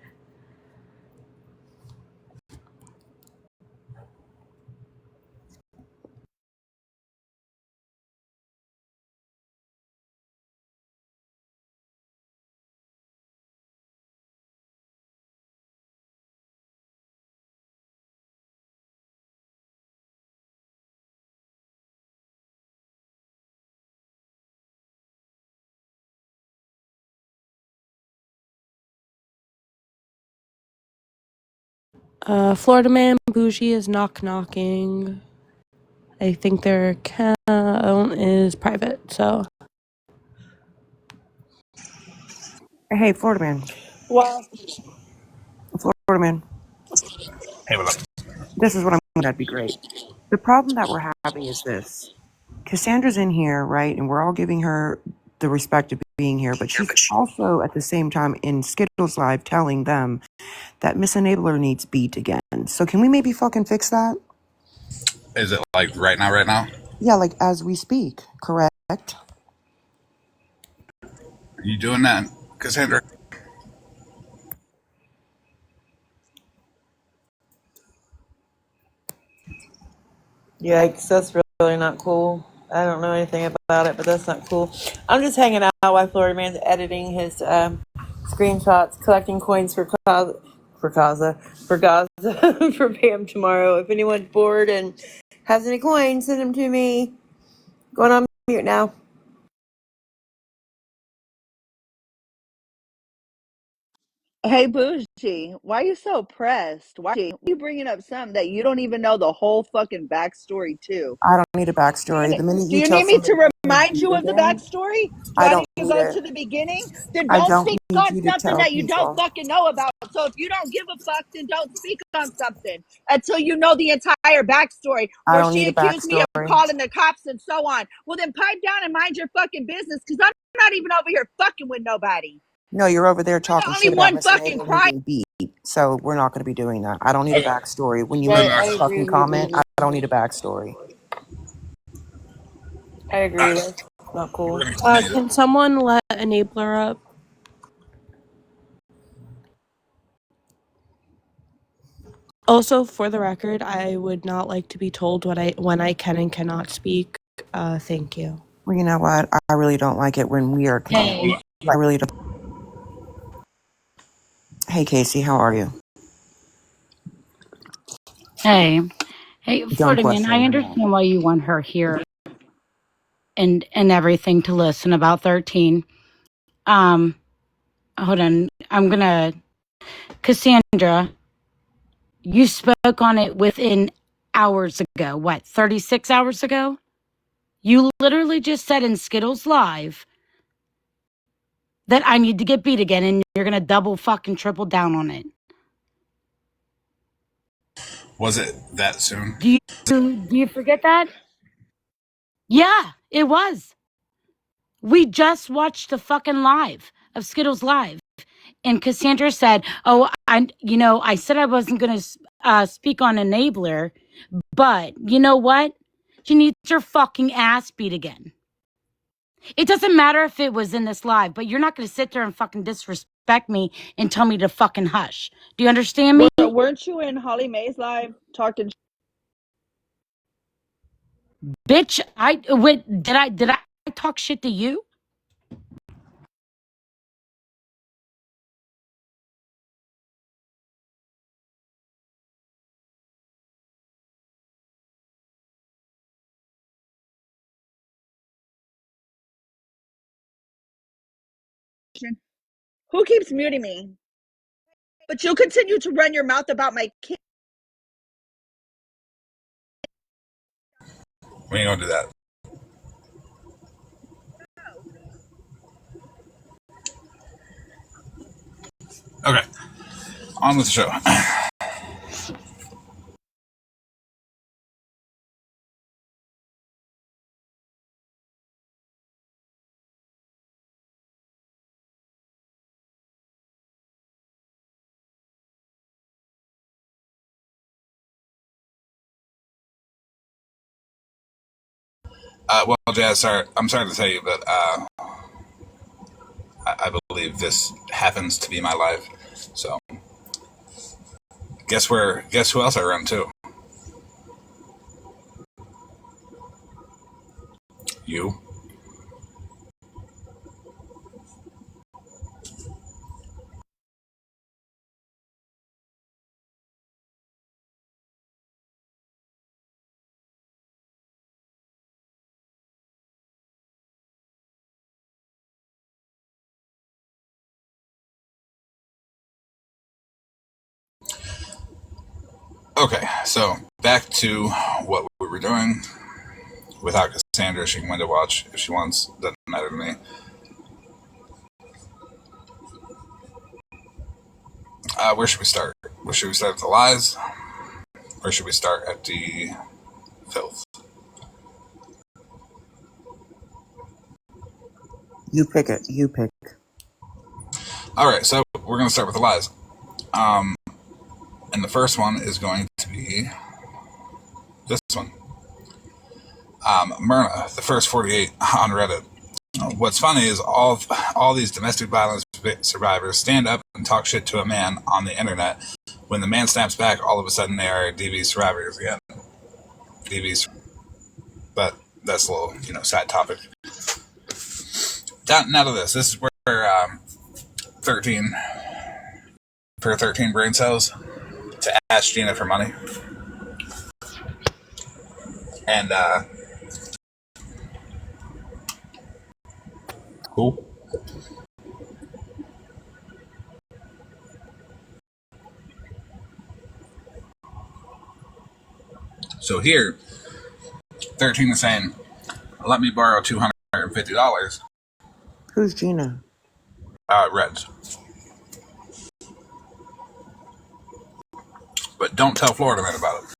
Florida Man Bougie is knocking. I think their account is private, so. Hey, Florida Man. Well, Florida Man. Hey, what up? This is what I'm going to. That'd be great. The problem that we're having is this. Cassandra's in here, right? And we're all giving her the respect of being here, but she's also at the same time in Skittles Live telling them that Miss Enabler needs beat again. So can we maybe fucking fix that? Is it like right now? Yeah, like as we speak, correct? Are you doing that, Cassandra? yikes, that's really not cool. I don't know anything about it, but that's not cool. I'm just hanging out while Florida Man's editing his screenshots, collecting coins for Gaza, for Pam tomorrow. If anyone's bored and has any coins, send them to me. Going on mute now. Hey, Bougie, why are you so pressed? Why are you bringing up something that you don't even know the whole fucking backstory to? I don't need a backstory. The minute Do you you tell need me somebody to to remind beat you of the again, backstory? I Why don't do you need go it. to the beginning? Then I don't don't speak need on you to something tell that you don't people. fucking know about. So if you don't give a fuck, then don't speak on something until you know the entire backstory I where don't she need a accused me of backstory. calling the cops and so on. Well, then pipe down and mind your fucking business because I'm not even over here fucking with nobody. No, you're over there You're talking the only shit about one Miss fucking Enabler crying. needing beat. So we're not going to be doing that. I don't need a Okay. backstory. When you All make I that right. agree fucking with you, comment, I Bougie. don't need a backstory. I All agree. right. That's not cool. We're gonna continue. Can someone let Enabler up? Also, for the record, I would not like to be told when I can and cannot speak. Thank you. Well, you know what? I really don't like it when we are Hey, confused. I really don't. Hey, Casey, how are you? hey, hey, Dumb Florida Man, I question. understand why you want her here and everything to listen about 13. Hold on. Cassandra, you spoke on it within hours ago. What, 36 hours ago? You literally just said in Skittles Live that I need to get beat again, and you're going to double fucking triple down on it. Was it that soon? Do you forget that? Yeah, it was. We just watched the fucking live of Skittles Live. And Cassandra said, "Oh, I said I wasn't going to speak on Enabler, but you know what? She needs her fucking ass beat again. It doesn't matter if it was in this live, but you're not going to sit there and fucking disrespect me and tell me to fucking hush. Do you understand me? Weren't you in Holly Mae's live talking? Bitch, did I talk shit to you? Who keeps muting me? But you'll continue to run your mouth about my kid. We ain't gonna do that. Okay. On with the show. Well, Jazz, I'm sorry to tell you, but I believe this happens to be my life. So, guess who else I run to? You. Okay, so back to what we were doing. Without Cassandra, she can window watch if she wants. Doesn't matter to me. Where should we start? Should we start at the lies? Or should we start at the filth? You pick it. You pick. Alright, so we're going to start with the lies. And the first one is going to be this one. Myrna, the first 48 on Reddit. What's funny is all these domestic violence survivors stand up and talk shit to a man on the internet. When the man snaps back, all of a sudden they are DV survivors again. DVs. But that's a little, side topic. Now to this. This is where 13 brain cells to ask Gina for money. And, cool. So here, 13 is saying, let me borrow $250. Who's Gina? Reds. But don't tell Florida Man about it.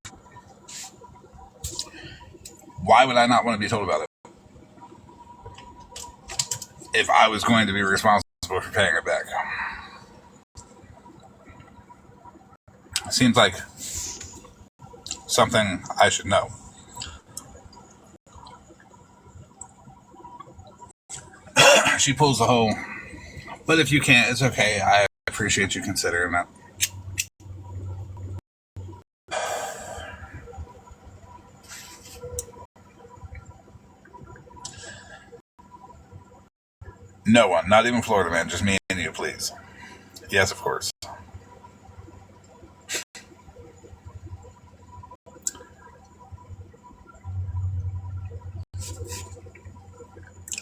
Why would I not want to be told about it? If I was going to be responsible for paying it back. Seems like something I should know. She pulls the whole, but if you can't, it's okay. I appreciate you considering that. No one, not even Florida Man, just me and you, please. Yes, of course.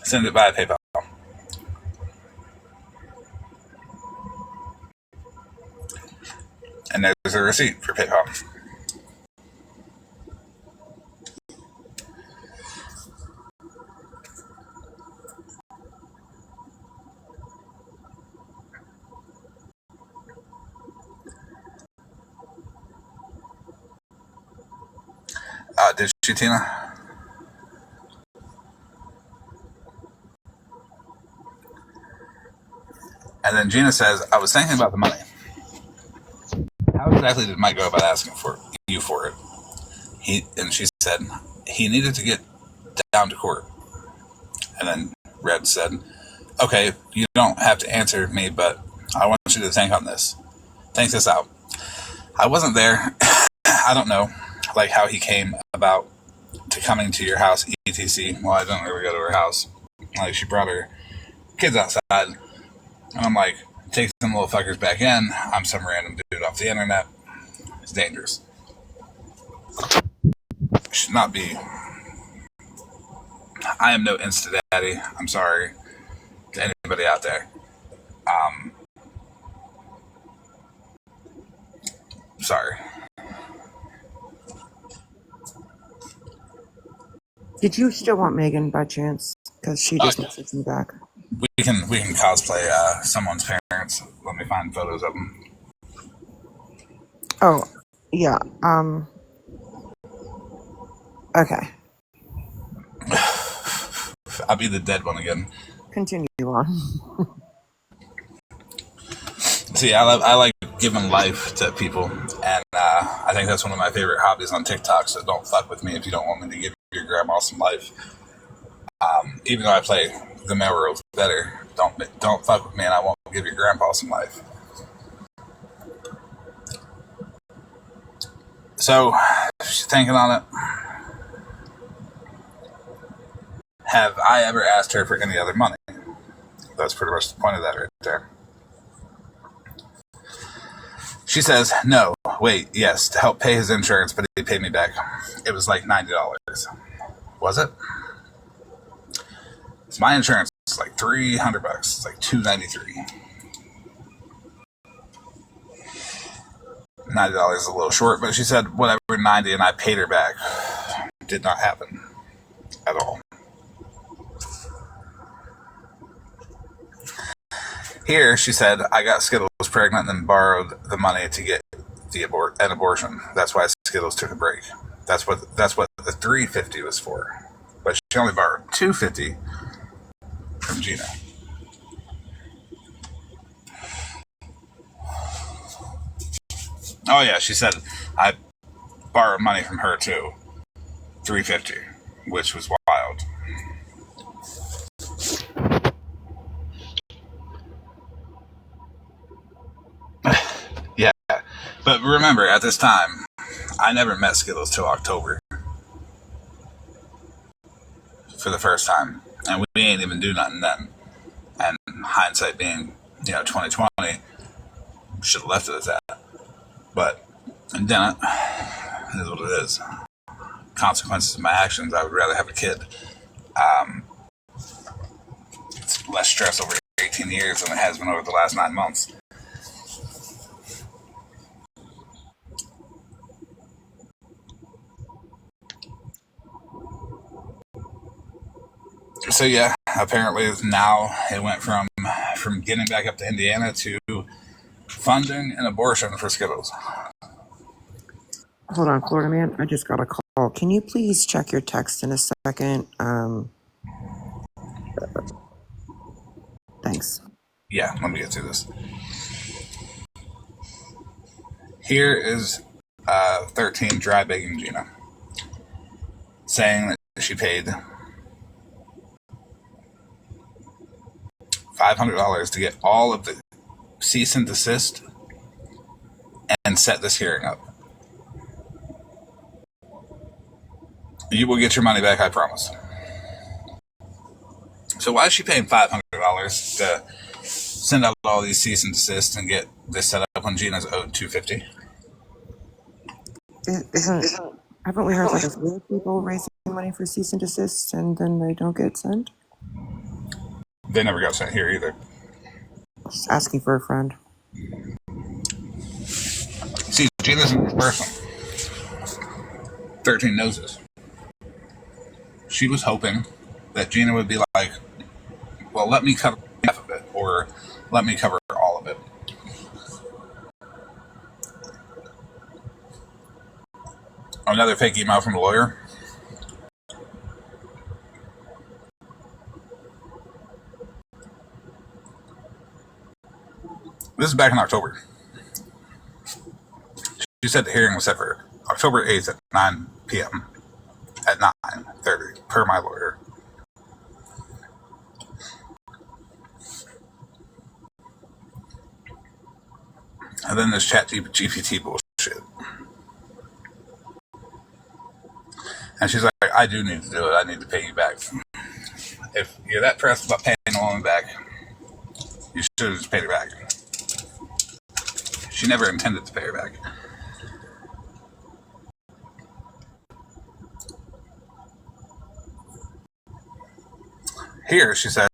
Send it via PayPal. And there's a receipt for PayPal. Did she, Tina? And then Gina says, I was thinking about the money. How exactly did Mike go about asking for you for it? And she said, he needed to get down to court. And then Red said, okay, you don't have to answer me, but I want you to think on this. Think this out. I wasn't there. I don't know, like how he came about to coming to your house, etc. Well, I didn't really go to her house. Like, she brought her kids outside. And I'm like, take some little fuckers back in. I'm some random dude off the internet. It's dangerous. Should not be. I am no Insta daddy. I'm sorry to anybody out there. Sorry. Did you still want Megan by chance? Because she just messaged me back. We can cosplay someone's parents. Let me find photos of them. Oh, yeah. Okay. I'll be the dead one again. Continue on. See, I like giving life to people, and I think that's one of my favorite hobbies on TikTok. So don't fuck with me if you don't want me to give your grandma some life. Even though I play the Melrose better, don't fuck with me and I won't give your grandpa some life. So, she's thinking on it. Have I ever asked her for any other money? That's pretty much the point of that right there. She says, no, wait, yes, to help pay his insurance, but he paid me back. It was like $90. Was it? So my insurance is like $300. It's like $293. $90 is a little short, but she said whatever, 90, and I paid her back. Did not happen at all. Here, she said, I got Skittles pregnant and then borrowed the money to get an abortion. That's why Skittles took a break. That's what the $350 was for. But she only borrowed $250 from Gina. Oh yeah, she said I borrowed money from her too. $350, which was wild. Yeah, but remember, at this time, I never met Skittles till October for the first time, and we ain't even do nothing then. And hindsight being, 2020, should have left it at that. But I didn't. It is what it is. Consequences of my actions. I would rather have a kid. It's less stress over 18 years than it has been over the last 9 months. So yeah, apparently now it went from getting back up to Indiana to funding an abortion for Skittles. Hold on, Florida man. I just got a call. Can you please check your text in a second? Thanks. Yeah, let me get through this. Here is 13 dry begging Gina, saying that she paid $500 to get all of the cease and desist and set this hearing up. You will get your money back, I promise. So why is she paying $500 to send out all these cease and desist and get this set up when Gina's owed $250? Haven't we heard like a few people raising money for cease and desist and then they don't get sent? They never got sent here either. Just asking for a friend. See, Gina's a person. 13 knows this. She was hoping that Gina would be like, well, let me cover half of it, or let me cover all of it. Another fake email from a lawyer. This is back in October. She said the hearing was set for October 8th at 9 p.m. at 9:30, per my lawyer. And then this ChatGPT bullshit. And she's like, I do need to do it. I need to pay you back. If you're that pressed about paying the woman back, you should have just paid her back. She never intended to pay her back. Here, she says,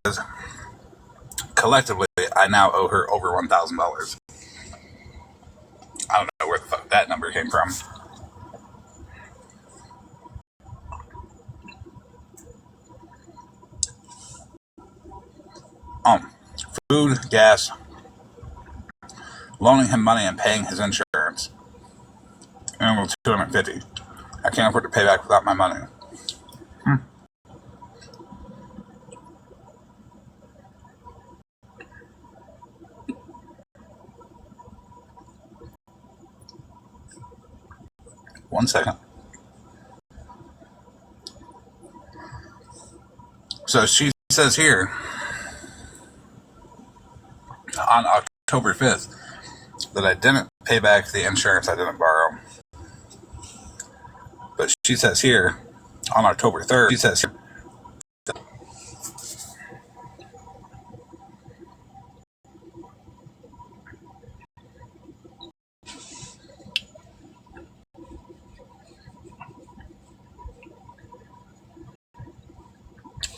collectively, I now owe her over $1,000. I don't know where the fuck that number came from. Food, gas, loaning him money and paying his insurance. And almost $250. I can't afford to pay back without my money. One second. So she says here on October 5th that I didn't pay back the insurance I didn't borrow. But she says here on October 3rd, she says here,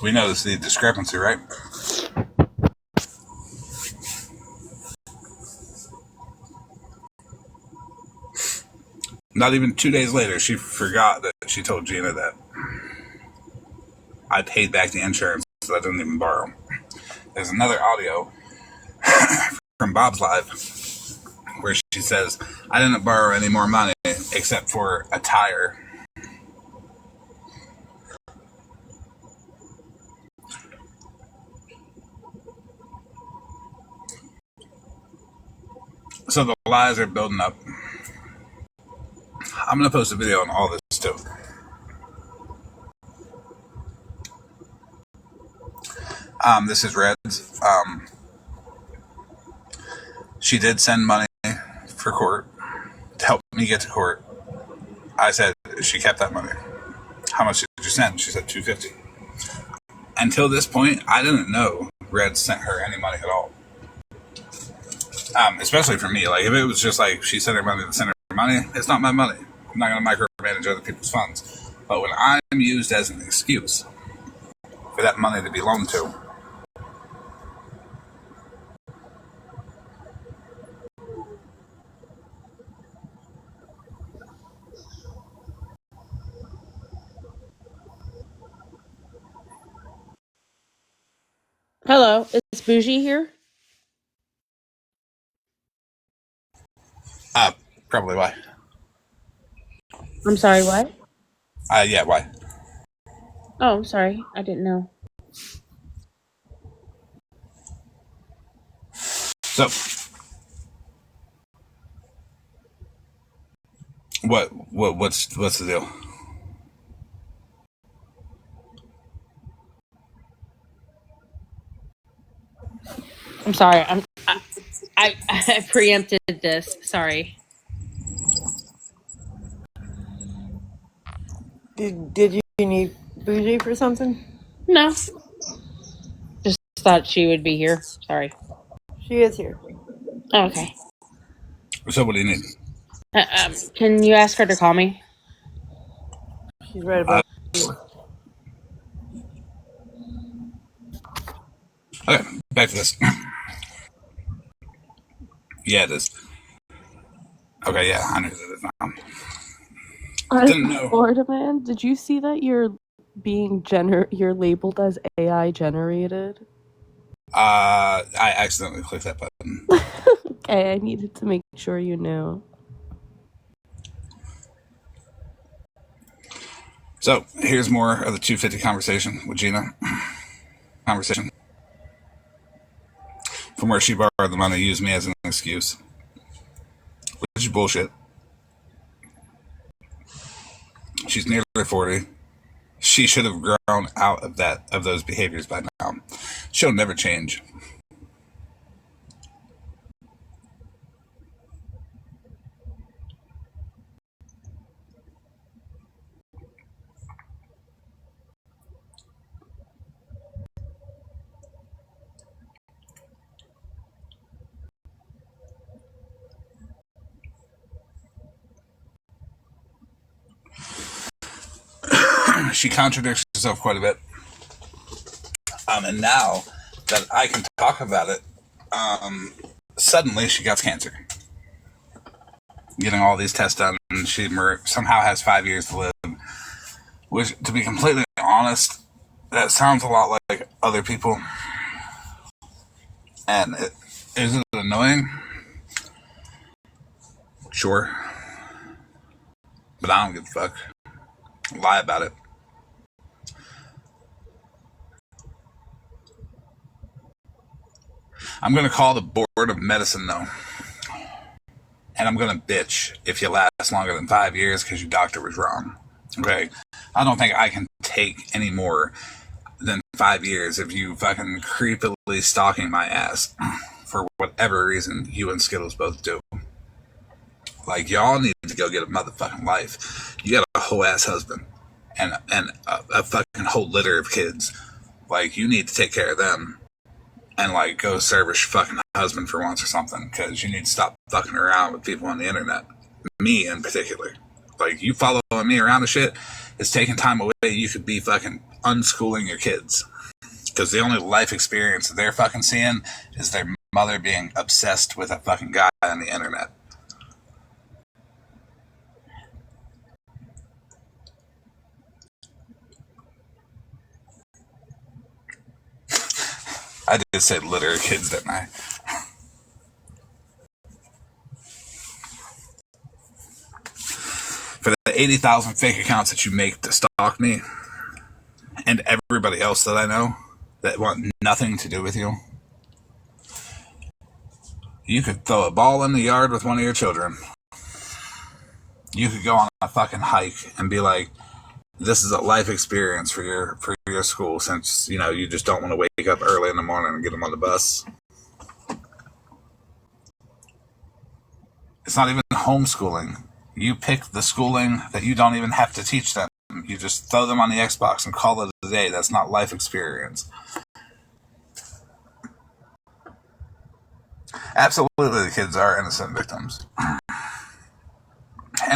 we notice the discrepancy, right? Not even 2 days later, she forgot that she told Gina that I paid back the insurance that I didn't even borrow. There's another audio from Bob's Live where she says, I didn't borrow any more money except for a tire. So the lies are building up. I'm going to post a video on all this too. This is Red's. She did send money for court to help me get to court. I said, she kept that money. How much did you send? She said $250. Until this point, I didn't know Red sent her any money at all. Especially for me. Like, if it was just like she sent her money to send her money, it's not my money. I'm not going to micromanage other people's funds. But when I'm used as an excuse for that money to be loaned to, Hello, is Bougie here? probably why. I'm sorry, what? Yeah, why? Oh, I'm sorry. I didn't know. So, what's the deal? I'm sorry. I preempted this. Sorry. Did you need Bougie for something? No. Just thought she would be here. Sorry. She is here. Oh, okay. So what do you need? Can you ask her to call me? She's right above you. Okay, back to this. Yeah, it is. Okay, yeah, I knew that it's not. Didn't know. Florida man, did you see that you're labeled as AI generated? I accidentally clicked that button. Okay, I needed to make sure you knew. So here's more of the 250 conversation with Gina. Conversation from where she borrowed the money, used me as an excuse, which is bullshit. She's nearly 40. She should have grown out of those behaviors by now. She'll never change. She contradicts herself quite a bit. And now that I can talk about it, suddenly she got cancer. Getting all these tests done, and she somehow has 5 years to live. Which, to be completely honest, that sounds a lot like other people. And is it annoying? Sure. But I don't give a fuck. Lie about it. I'm going to call the board of medicine, though. And I'm going to bitch if you last longer than 5 years because your doctor was wrong. Okay? I don't think I can take any more. than 5 years of you fucking creepily stalking my ass for whatever reason you and Skittles both do. Like, y'all need to go get a motherfucking life. You got a whole ass husband and a fucking whole litter of kids. Like, you need to take care of them and, like, go service your fucking husband for once or something, because you need to stop fucking around with people on the internet. Me in particular. Like, you following me around and shit is taking time away. You could be fucking unschooling your kids. Because the only life experience they're fucking seeing is their mother being obsessed with a fucking guy on the internet. I did say litter of kids, didn't I? For the 80,000 fake accounts that you make to stalk me, and everybody else that I know that want nothing to do with you, you could throw a ball in the yard with one of your children. You could go on a fucking hike and be like, this is a life experience for your school, since, you know, you just don't want to wake up early in the morning and get them on the bus. It's not even homeschooling. You pick the schooling that you don't even have to teach them. You just throw them on the Xbox and call it a day. That's not life experience. Absolutely, the kids are innocent victims. And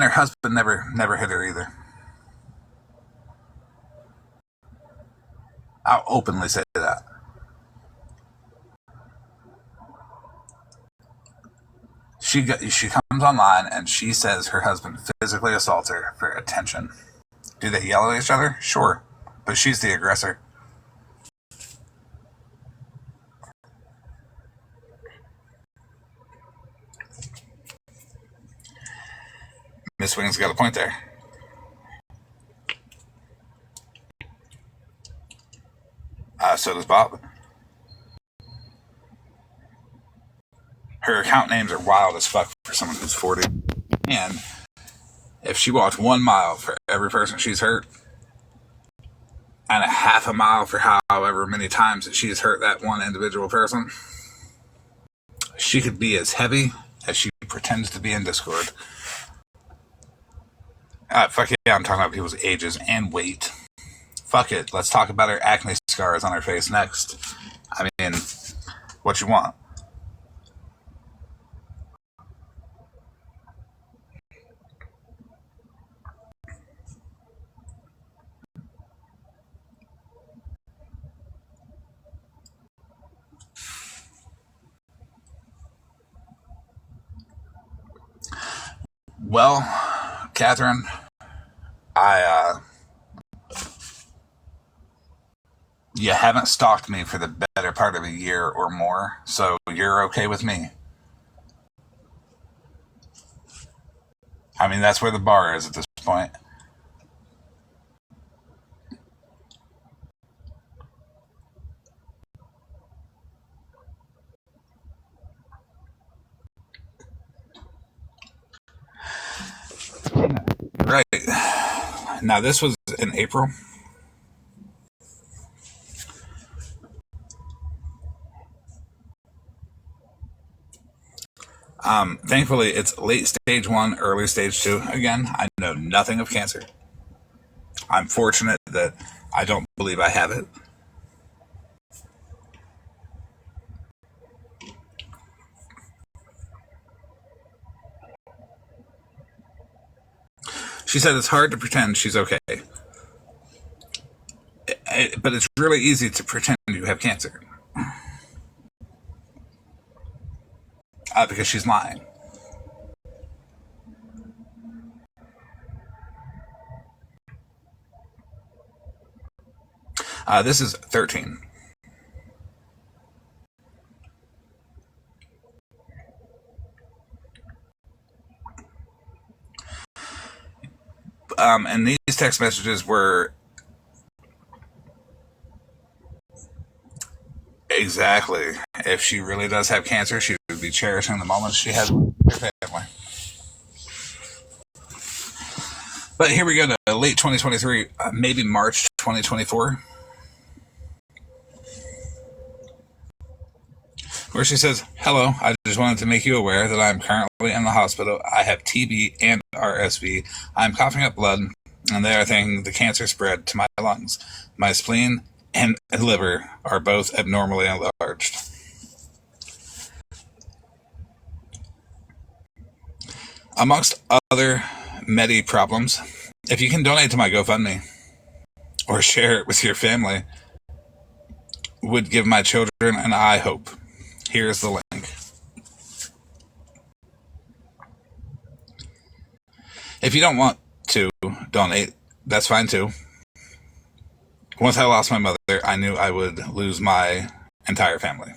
her husband never hit her either. I'll openly say that. She comes online and she says her husband physically assaults her for attention. Do they yell at each other? Sure. But she's the aggressor. Miss Wing's got a point there. So does Bob. Her account names are wild as fuck for someone who's 40. And if she walked 1 mile for every person she's hurt, and a half a mile for however many times that she's hurt that one individual person, she could be as heavy as she pretends to be in Discord. Fuck yeah, I'm talking about people's ages and weight. Fuck it, let's talk about her acne scars on her face next. I mean, what you want? Well, Catherine, you haven't stalked me for the better part of a year or more, so you're okay with me. I mean, that's where the bar is at this point. Right. Now, this was in April. Thankfully, it's late stage 1, early stage 2. Again, I know nothing of cancer. I'm fortunate that I don't believe I have it. She said it's hard to pretend she's okay. But it's really easy to pretend you have cancer. Because she's lying. This is 13. And these text messages were exactly, if she really does have cancer, she would be cherishing the moments she has with her family. But here we go to late 2023, maybe March 2024. where she says, "Hello, I just wanted to make you aware that I am currently in the hospital. I have TB and RSV. I'm coughing up blood, and they are thinking the cancer spread to my lungs. My spleen and liver are both abnormally enlarged." Amongst other Medi problems, if you can donate to my GoFundMe or share it with your family, would give my children and I hope. Here's the link. If you don't want to donate, that's fine too. Once I lost my mother, I knew I would lose my entire family.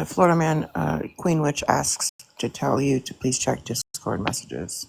Florida Man, Queen Witch asks to tell you to please check Discord messages.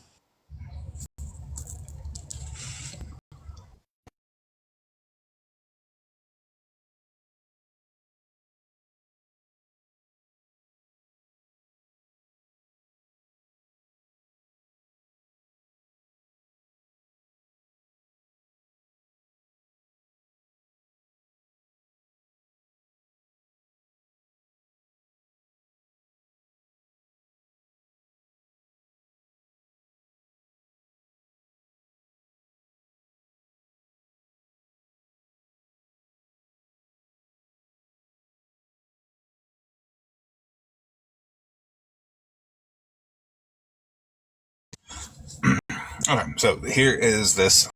Okay, so here is this.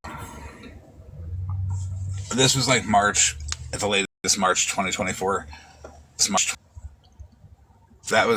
This was like March, at the latest, March 2024. That was